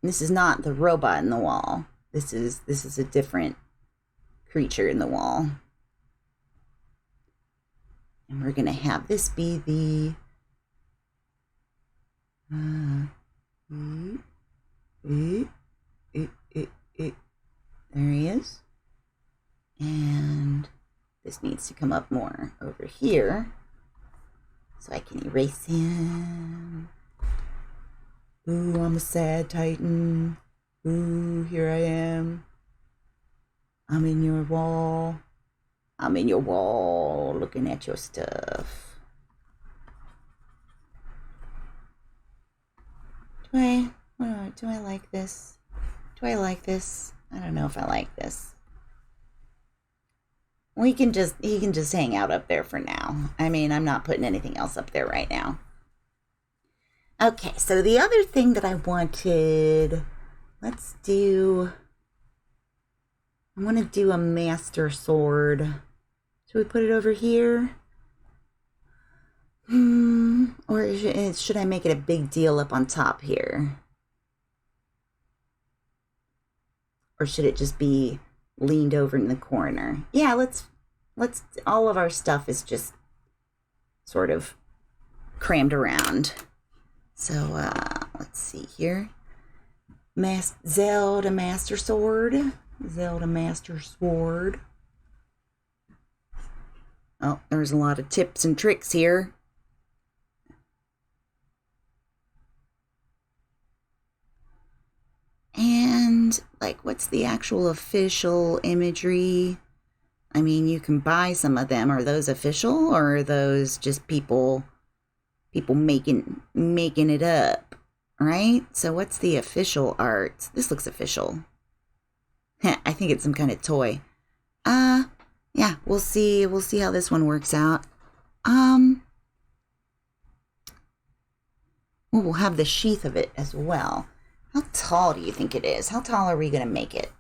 This is not the robot in the wall. This is a different creature in the wall. And we're going to have this be the there he is. And this needs to come up more over here so I can erase him. Ooh, I'm a sad Titan. Ooh, here I am. I'm in your wall. Looking at your stuff. Do I like this? I don't know if I like this. He can just hang out up there for now. I mean, I'm not putting anything else up there right now. Okay, so the other thing that I wanted, I want to do a master sword. Should we put it over here? Or should I make it a big deal up on top here? Or should it just be leaned over in the corner? Yeah, let's all of our stuff is just sort of crammed around. So let's see here. Zelda Master Sword. Oh, there's a lot of tips and tricks here. And, like, what's the actual official imagery? I mean, you can buy some of them. Are those official, or are those just people making it up, right? So what's the official art? This looks official. I think it's some kind of toy. Yeah, we'll see how this one works out. We'll have the sheath of it as well. How tall do you think it is? How tall are we going to make it?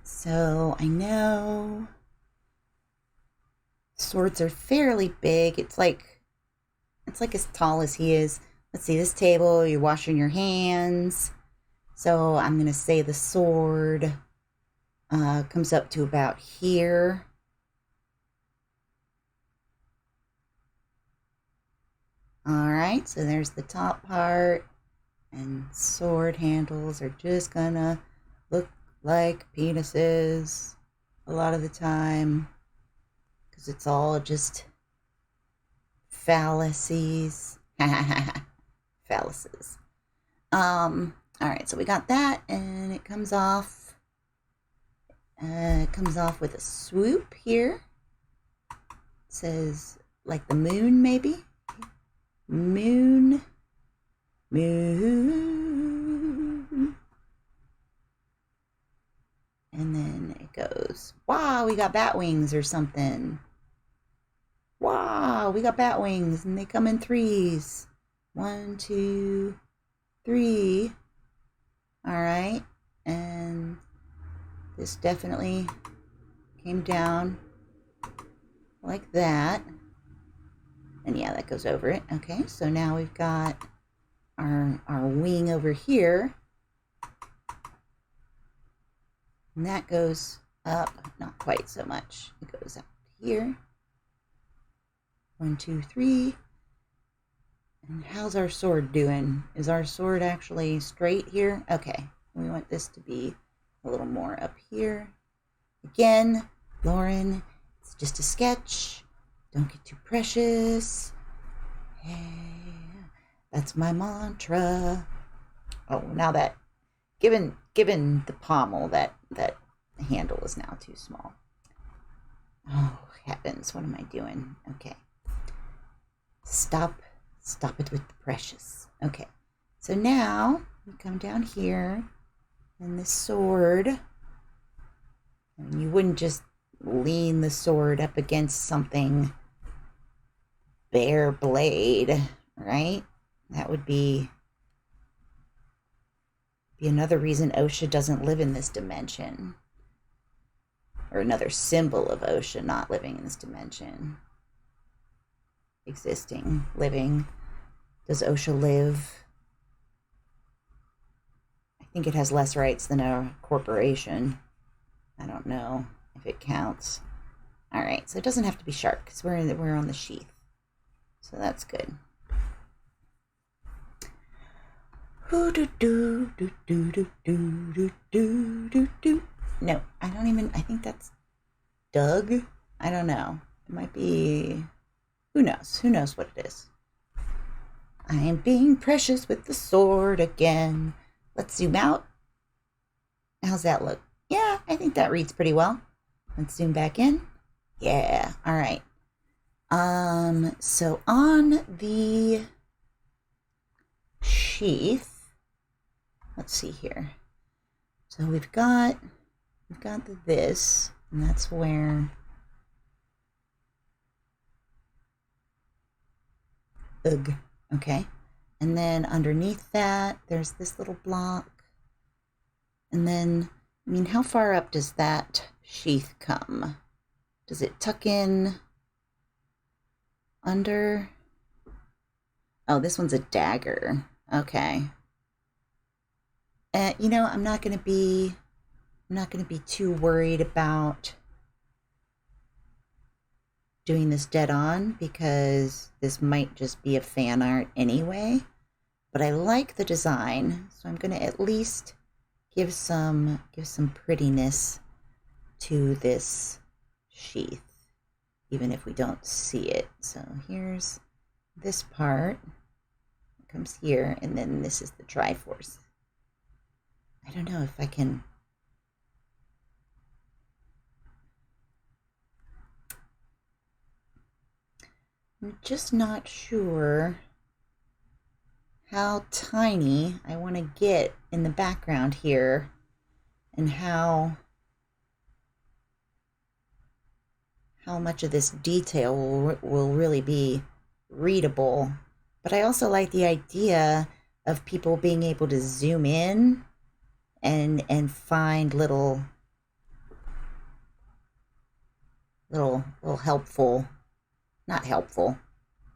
So I know swords are fairly big. It's like as tall as he is. Let's see, this table, you're washing your hands. So I'm going to say the sword comes up to about here. All right, so there's the top part. And sword handles are just gonna look like penises a lot of the time, because it's all just fallacies. Phalluses. All right, so we got that, and it comes off. It comes off with a swoop here. It says like the moon, maybe. Moon. Moon. And then it goes, wow, we got bat wings or something. Wow, we got bat wings, and they come in threes. 1, 2, 3. All right, and this definitely came down like that. And yeah, that goes over it. Okay, so now we've got our wing over here. And that goes up, not quite so much. It goes up here. 1, 2, 3. And how's our sword doing? Is our sword actually straight here? Okay, we want this to be a little more up here. Again, Lauren, it's just a sketch. Don't get too precious. Hey, that's my mantra. Oh, now that given the pommel, that handle is now too small. Oh heavens, what am I doing? Okay, stop it with the precious. Okay, so now we come down here, and the sword, and you wouldn't just lean the sword up against something bare blade, right? That would be another reason OSHA doesn't live in this dimension, or another symbol of OSHA not living in this dimension. Existing, living. Does OSHA live? I think it has less rights than a corporation. I don't know if it counts. All right, so it doesn't have to be sharp because we're on the sheath, so that's good. No, I don't even. I think that's Doug. I don't know. It might be. Who knows? Who knows what it is? I am being precious with the sword again. Let's zoom out. How's that look? Yeah, I think that reads pretty well. Let's zoom back in. Yeah, all right. So on the sheath, let's see here. So we've got this, and that's where ugh. Okay. And then underneath that, there's this little block. And then, I mean, how far up does that sheath come? Does it tuck in under? Oh, this one's a dagger. Okay. I'm not going to be too worried about doing this dead on, because this might just be a fan art anyway, but I like the design, so I'm going to at least give some prettiness to this sheath, even if we don't see it. So here's this part, it comes here, and then this is the Triforce. I don't know if I can. I'm just not sure how tiny I want to get in the background here, and how much of this detail will really be readable. But I also like the idea of people being able to zoom in and find little helpful, not helpful,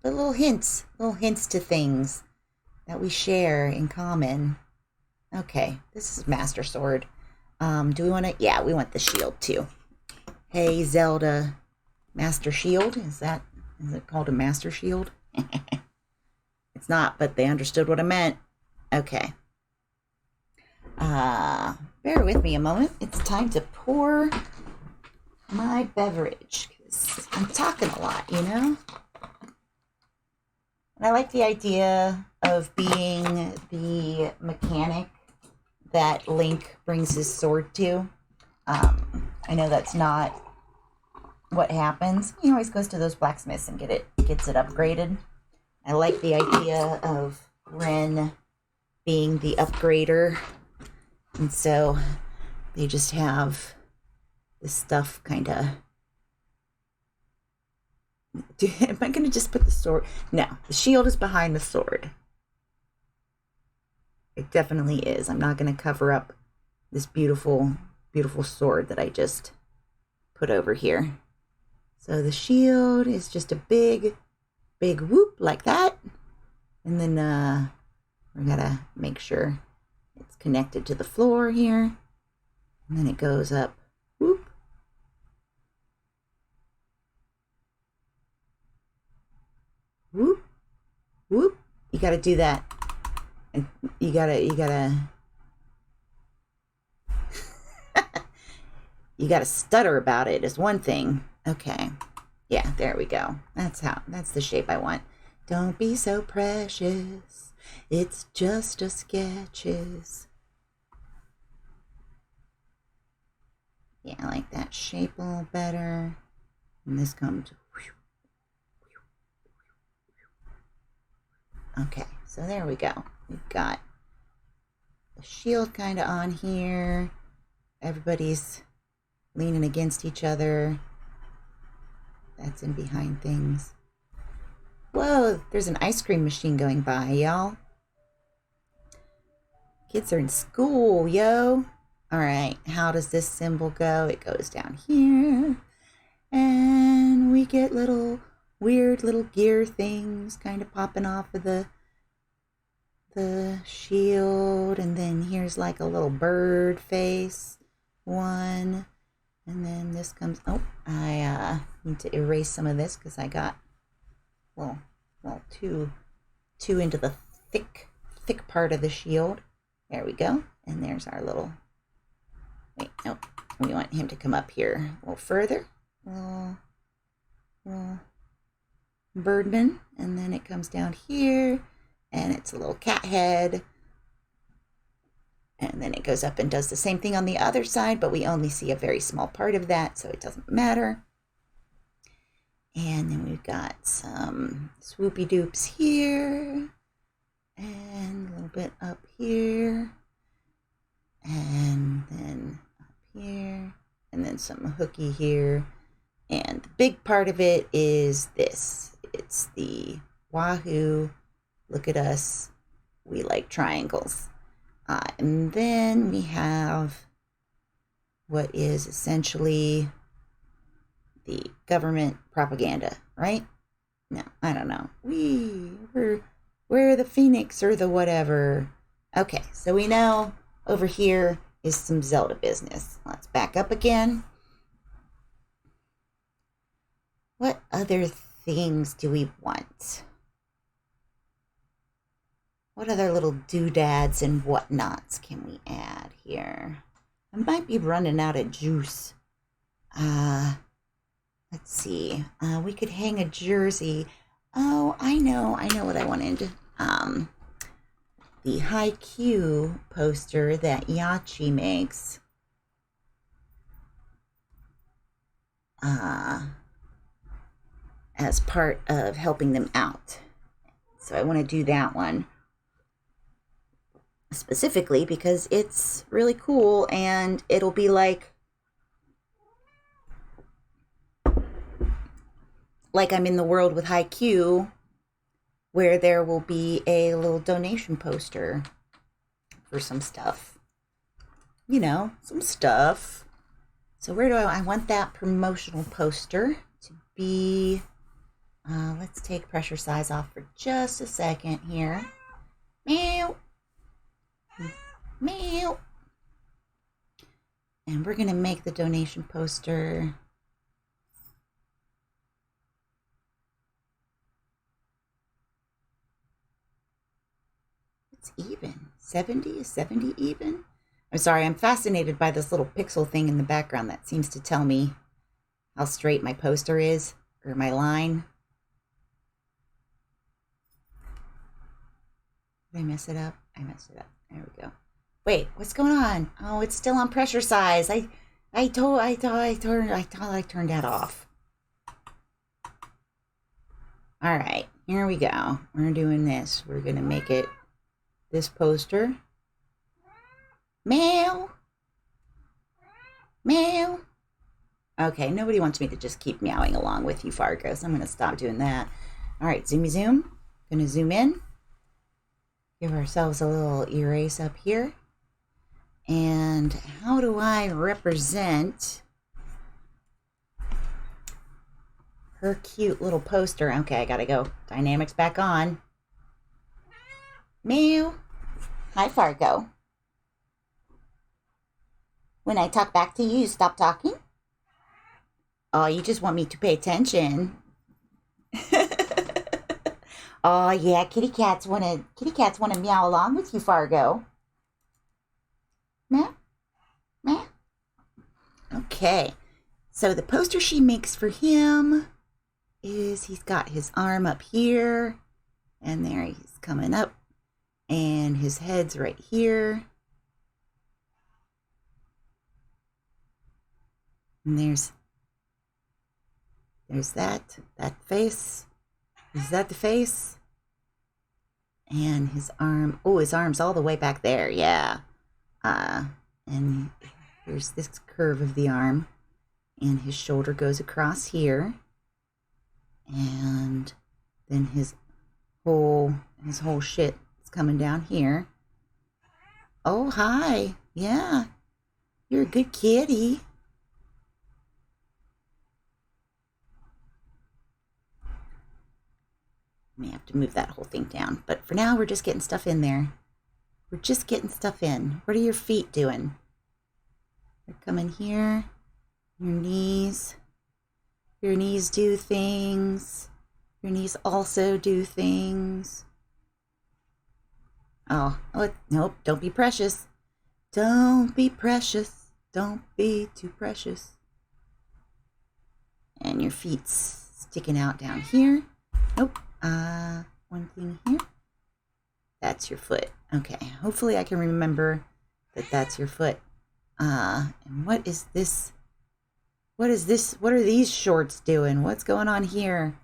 but little hints to things that we share in common. Okay, this is Master Sword. Do we want to? Yeah, we want the shield too. Hey, Zelda, Master Shield. Is it called a Master Shield? It's not, but they understood what I meant. Okay. Bear with me a moment. It's time to pour my beverage because I'm talking a lot, you know? And I like the idea of being the mechanic that Link brings his sword to. I know that's not what happens. He always goes to those blacksmiths and gets it upgraded. I like the idea of Ren being the upgrader. And so they just have this stuff kind of... Am I going to just put the sword? No, the shield is behind the sword. It definitely is. I'm not going to cover up this beautiful, beautiful sword that I just put over here. So the shield is just a big, big whoop like that. And then we gotta make sure it's connected to the floor here. And then it goes up, whoop. Whoop, whoop. You gotta do that. You gotta you gotta stutter about it is one thing. Okay. Yeah, there we go. That's the shape I want. Don't be so precious. It's just a sketches. Yeah, I like that shape a little better. And this comes. Okay, so there we go. We've got the shield kind of on here. Everybody's leaning against each other. That's in behind things. Whoa, there's an ice cream machine going by, y'all. Kids are in school, yo. All right, how does this symbol go? It goes down here. And we get little weird little gear things kind of popping off of the shield. And then here's like a little bird face. One. And then this comes... Oh, I need to erase some of this because I got... Well, too into the thick part of the shield. There we go. And there's our little... Wait, no. We want him to come up here a little further. Little birdman. And then it comes down here. And it's a little cat head. And then it goes up and does the same thing on the other side, but we only see a very small part of that, so it doesn't matter. And then we've got some swoopy doops here. And a little bit up here. And then up here. And then some hooky here. And the big part of it is this. It's the Wahoo, look at us, we like triangles. And then we have what is essentially the government propaganda, right? No, I don't know. We're the Phoenix or the whatever. Okay, so we know over here is some Zelda business. Let's back up again. What other things do we want? What other little doodads and whatnots can we add here? I might be running out of juice. Let's see. We could hang a jersey. Oh, I know what I wanted. The Haikyuu poster that Yachi makes. As part of helping them out. So I want to do that one. Specifically because it's really cool and it'll be like I'm in the world with Haikyuu, where there will be a little donation poster for some stuff. You know, some stuff. So where do I want that promotional poster to be? Let's take pressure size off for just a second here. Meow. Meow. And we're going to make the donation poster It's even. 70? Is 70 even? I'm sorry, I'm fascinated by this little pixel thing in the background that seems to tell me how straight my poster is, or my line. Did I mess it up? I messed it up. There we go. Wait, what's going on? Oh, it's still on pressure size. I thought I turned that off. All right, here we go. We're doing this. We're gonna make it this poster. Meow. Meow. Okay, nobody wants me to just keep meowing along with you, Fargo, so I'm gonna stop doing that. All right, zoomy zoom. Gonna zoom in. Give ourselves a little erase up here. And how do I represent her cute little poster? Okay, I gotta go. Dynamics back on. Meow. Hi, Fargo. When I talk back to you, you stop talking? Oh, you just want me to pay attention. Oh yeah, kitty cats wanna meow along with you, Fargo. Meow, meow. Okay, so the poster she makes for him is he's got his arm up here, and there he's coming up, and his head's right here. And there's that face. Is that the face? And his arm, oh, his arm's all the way back there, yeah. And here's this curve of the arm, and his shoulder goes across here, and then his whole shit is coming down here. Oh, hi, yeah, you're a good kitty. May have to move that whole thing down. But for now, we're just getting stuff in there. We're just getting stuff in. What are your feet doing? They're coming here. Your knees. Your knees do things. Your knees also do things. Oh, nope. Don't be precious. Don't be precious. Don't be too precious. And your feet sticking out down here. Nope. One thing here. That's your foot. Okay. Hopefully I can remember that that's your foot. And what is this? What is this? What are these shorts doing? What's going on here?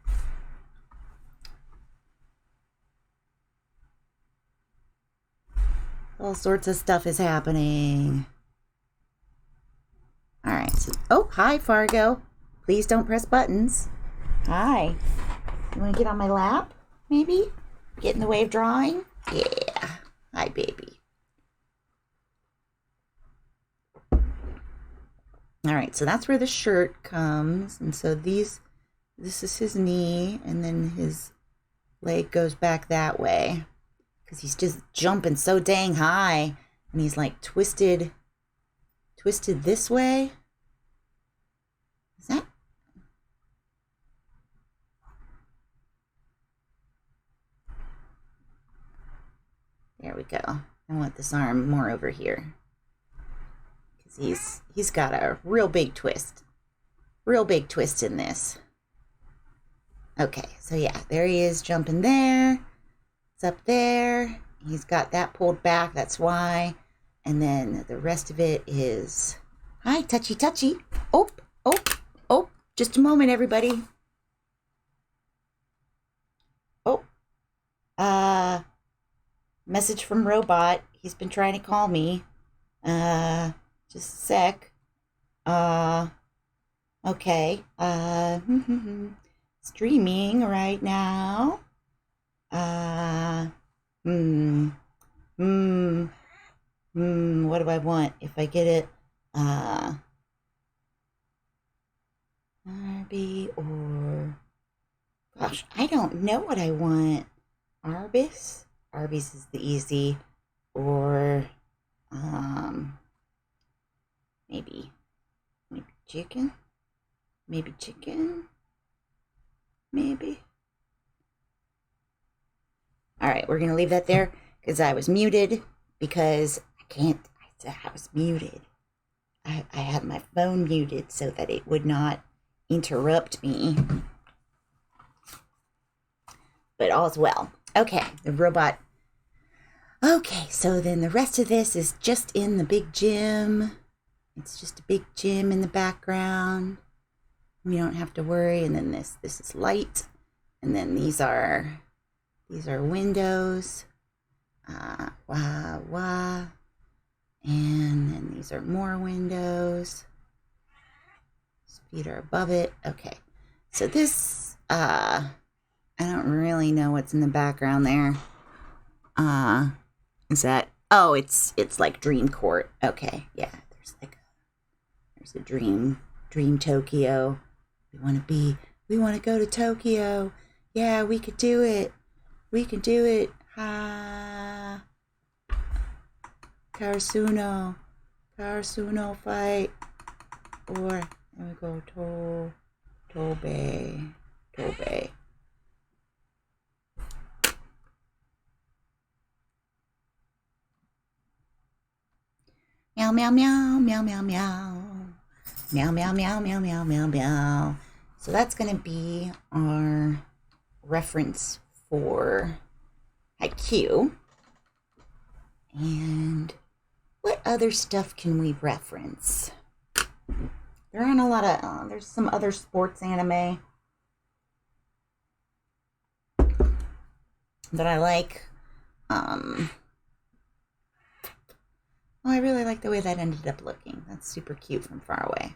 All sorts of stuff is happening. All right. So, oh, hi, Fargo. Please don't press buttons. Hi. You want to get on my lap, maybe? Get in the way of drawing? Yeah. Hi, baby. All right, so that's where the shirt comes. And so this is his knee, and then his leg goes back that way. Because he's just jumping so dang high. And he's like twisted this way. Is that? There we go. I want this arm more over here. Because he's got a real big twist. Real big twist in this. Okay, so yeah, there he is jumping there. It's up there. He's got that pulled back, that's why. And then the rest of it is... Hi, touchy touchy. Oh, oh, oh. Just a moment, everybody. Oh. Message from Robot. He's been trying to call me. Just a sec. Okay. Streaming right now. What do I want? If I get it, Arby or... Gosh, I don't know what I want. Arbis? Arby's is the easy. Or, maybe chicken? Maybe chicken? Maybe. All right, we're going to leave that there. because I was muted because I was muted. I had my phone muted so that it would not interrupt me. But all's well. Okay, the robot. Okay, so then the rest of this is just in the big gym. It's just a big gym in the background. You don't have to worry. And then this is light. And then these are windows. Wah. And then these are more windows. Feet are above it. Okay. So this, I don't really know what's in the background there. Is that, oh, it's like Dream Court. Okay. Yeah. There's a dream Tokyo. We want to go to Tokyo. Yeah, we could do it. We can do it. Ha. Karasuno fight. Or, there we go, Tobe. Meow, meow, meow, meow, meow, meow. Meow, meow, meow, meow, meow, meow, meow. So that's going to be our reference for IQ. And what other stuff can we reference? There aren't a lot of, there's some other sports anime that I like. I really like the way that ended up looking. That's super cute from far away.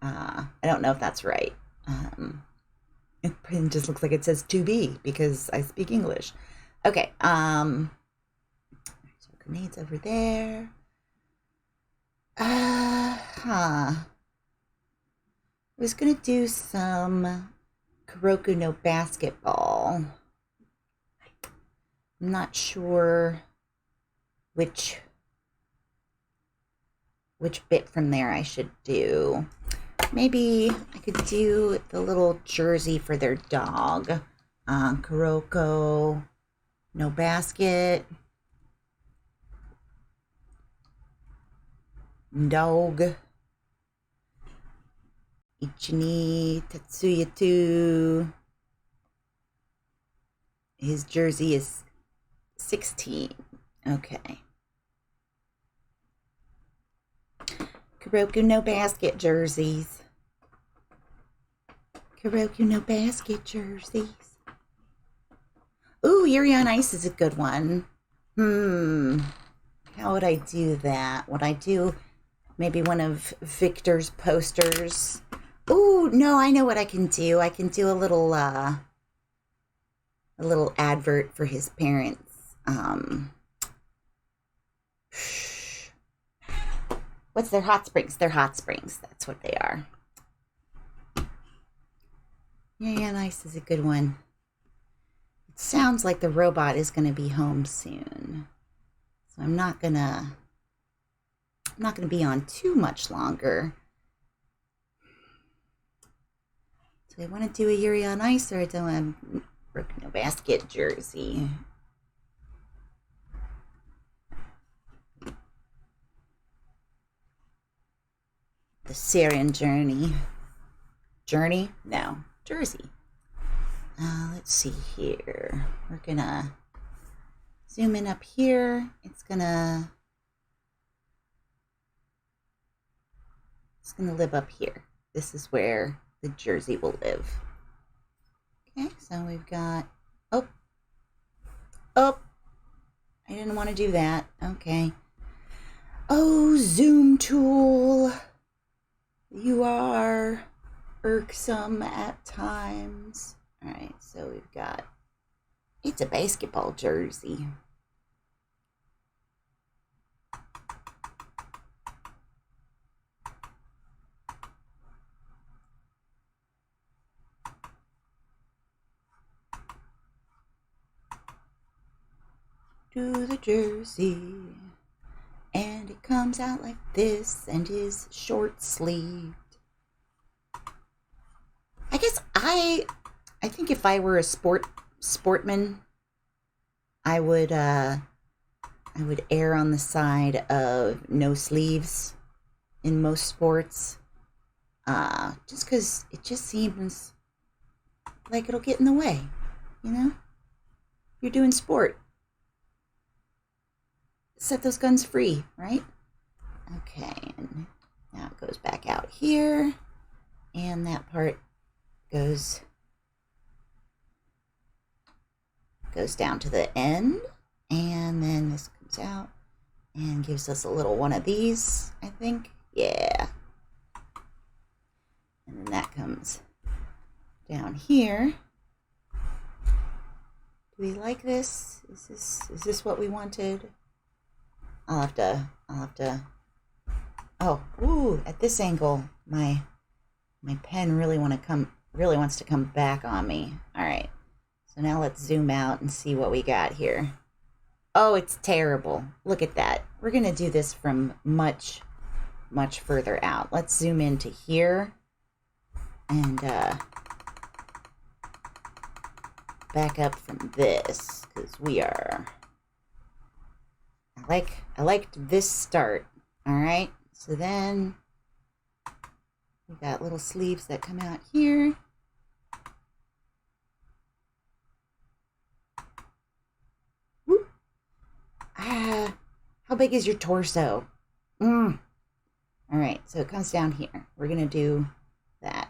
I don't know if that's right. It just looks like it says to be because I speak English. Okay. So grenades over there. I was gonna do some Kuroko no basketball. I'm not sure which bit from there I should do. Maybe I could do the little jersey for their dog. Kuroko no basket. Dog. Ichini Tetsuya 2. His jersey is 16. Okay. Kuroko no basket jerseys. Kuroko no basket jerseys. Ooh, Yuri on Ice is a good one. How would I do that? Would I do maybe one of Victor's posters? Ooh, no, I know what I can do. I can do a little advert for his parents. What's their hot springs? They're hot springs. That's what they are. Yeah, nice is a good one. It sounds like the robot is going to be home soon. So I'm not going to be on too much longer. Do I want to do a Yuri on Ice or do I want a Kuroko no basket jersey? The Syrian journey. Journey? No. Jersey. Let's see here. We're gonna zoom in up here. It's gonna live up here. This is where the jersey will live. Okay, so we've got, oh, I didn't want to do that. Okay. Oh, zoom tool. You are irksome at times. All right, so we've got, it's a basketball jersey. Do the jersey. And it comes out like this and is short sleeved. I guess I think if I were a sportman, I would err on the side of no sleeves in most sports. Just because it just seems like it'll get in the way, you know? You're doing sport. Set those guns free, right? Okay, and now it goes back out here, and that part goes down to the end, and then this comes out and gives us a little one of these, I think. Yeah. And then that comes down here. Do we like this? Is this what we wanted? I'll have to Oh, ooh, at this angle, my pen really wants to come back on me. All right. So now let's zoom out and see what we got here. Oh, it's terrible. Look at that. We're going to do this from much further out. Let's zoom into here and back up from this, because we are... I liked this start. All right. So then we got little sleeves that come out here. Whoop. How big is your torso? All right, so it comes down here. We're going to do that.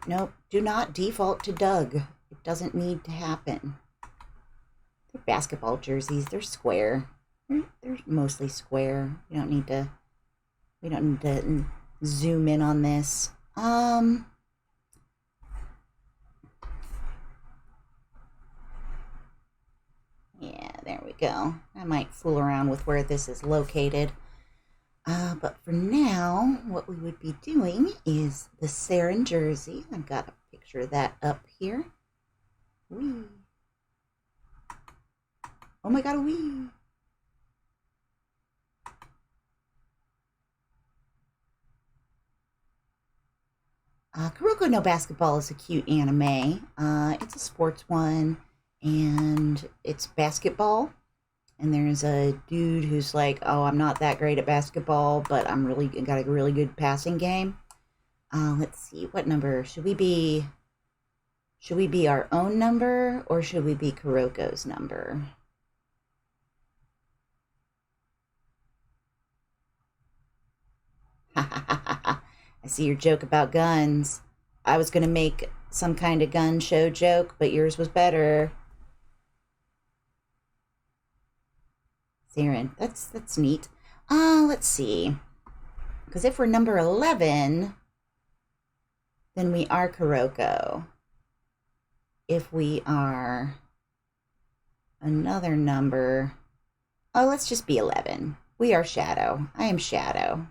Nope, do not default to Doug. It doesn't need to happen. They're basketball jerseys. They're square. They're mostly square. We don't need to zoom in on this. Yeah, there we go. I might fool around with where this is located. But for now, what we would be doing is the Saren jersey. I've got a picture of that up here. Whee. Oh my god, wee. Kuroko no Basketball is a cute anime. It's a sports one, and it's basketball. And there's a dude who's like, "Oh, I'm not that great at basketball, but I'm really got a really good passing game." Let's see, what number should we be? Should we be our own number, or should we be Kuroko's number? I see your joke about guns. I was gonna make some kind of gun show joke, but yours was better. Saren, that's neat. Let's see. Because if we're number 11, then we are Kuroko. If we are another number, oh, let's just be 11. We are Shadow. I am Shadow.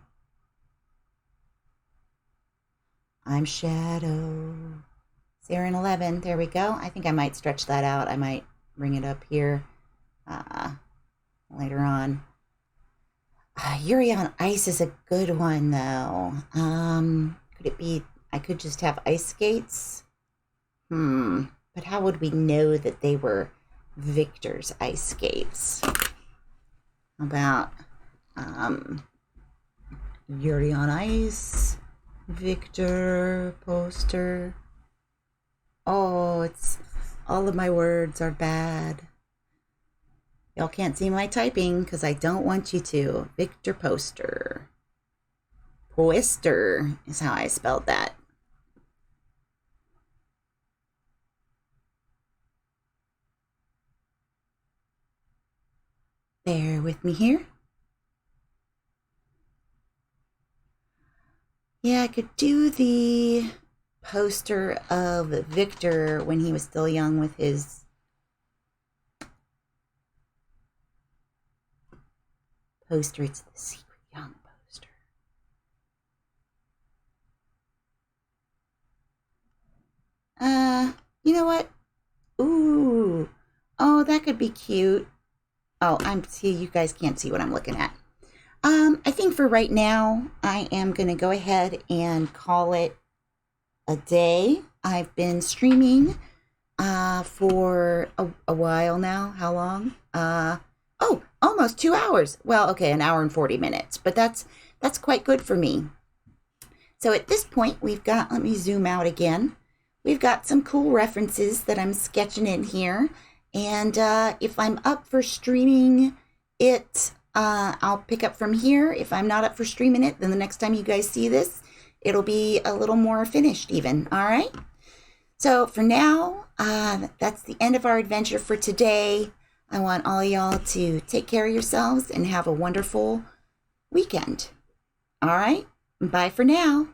I'm Shadow. Saren 11. There we go. I think I might stretch that out. I might bring it up here later on. Yuri on Ice is a good one, though. Could it be... I could just have ice skates? But how would we know that they were Victor's ice skates? How about Yuri on Ice, Victor poster? Oh, it's... all of my words are bad. Y'all can't see my typing because I don't want you to. Victor poster. Poester is how I spelled that. Bear with me here. Yeah, I could do the poster of Victor when he was still young with his poster. It's the secret young poster. You know what? Ooh. Oh, that could be cute. Oh, see, you guys can't see what I'm looking at. I think for right now, I am going to go ahead and call it a day. I've been streaming for a while now. How long? Oh, almost 2 hours. Well, okay, an hour and 40 minutes, but that's quite good for me. So at this point, we've got, let me zoom out again. We've got some cool references that I'm sketching in here. And if I'm up for streaming it, I'll pick up from here. If I'm not up for streaming it, then the next time you guys see this, it'll be a little more finished even. All right? So for now, that's the end of our adventure for today. I want all y'all to take care of yourselves and have a wonderful weekend. All right? Bye for now.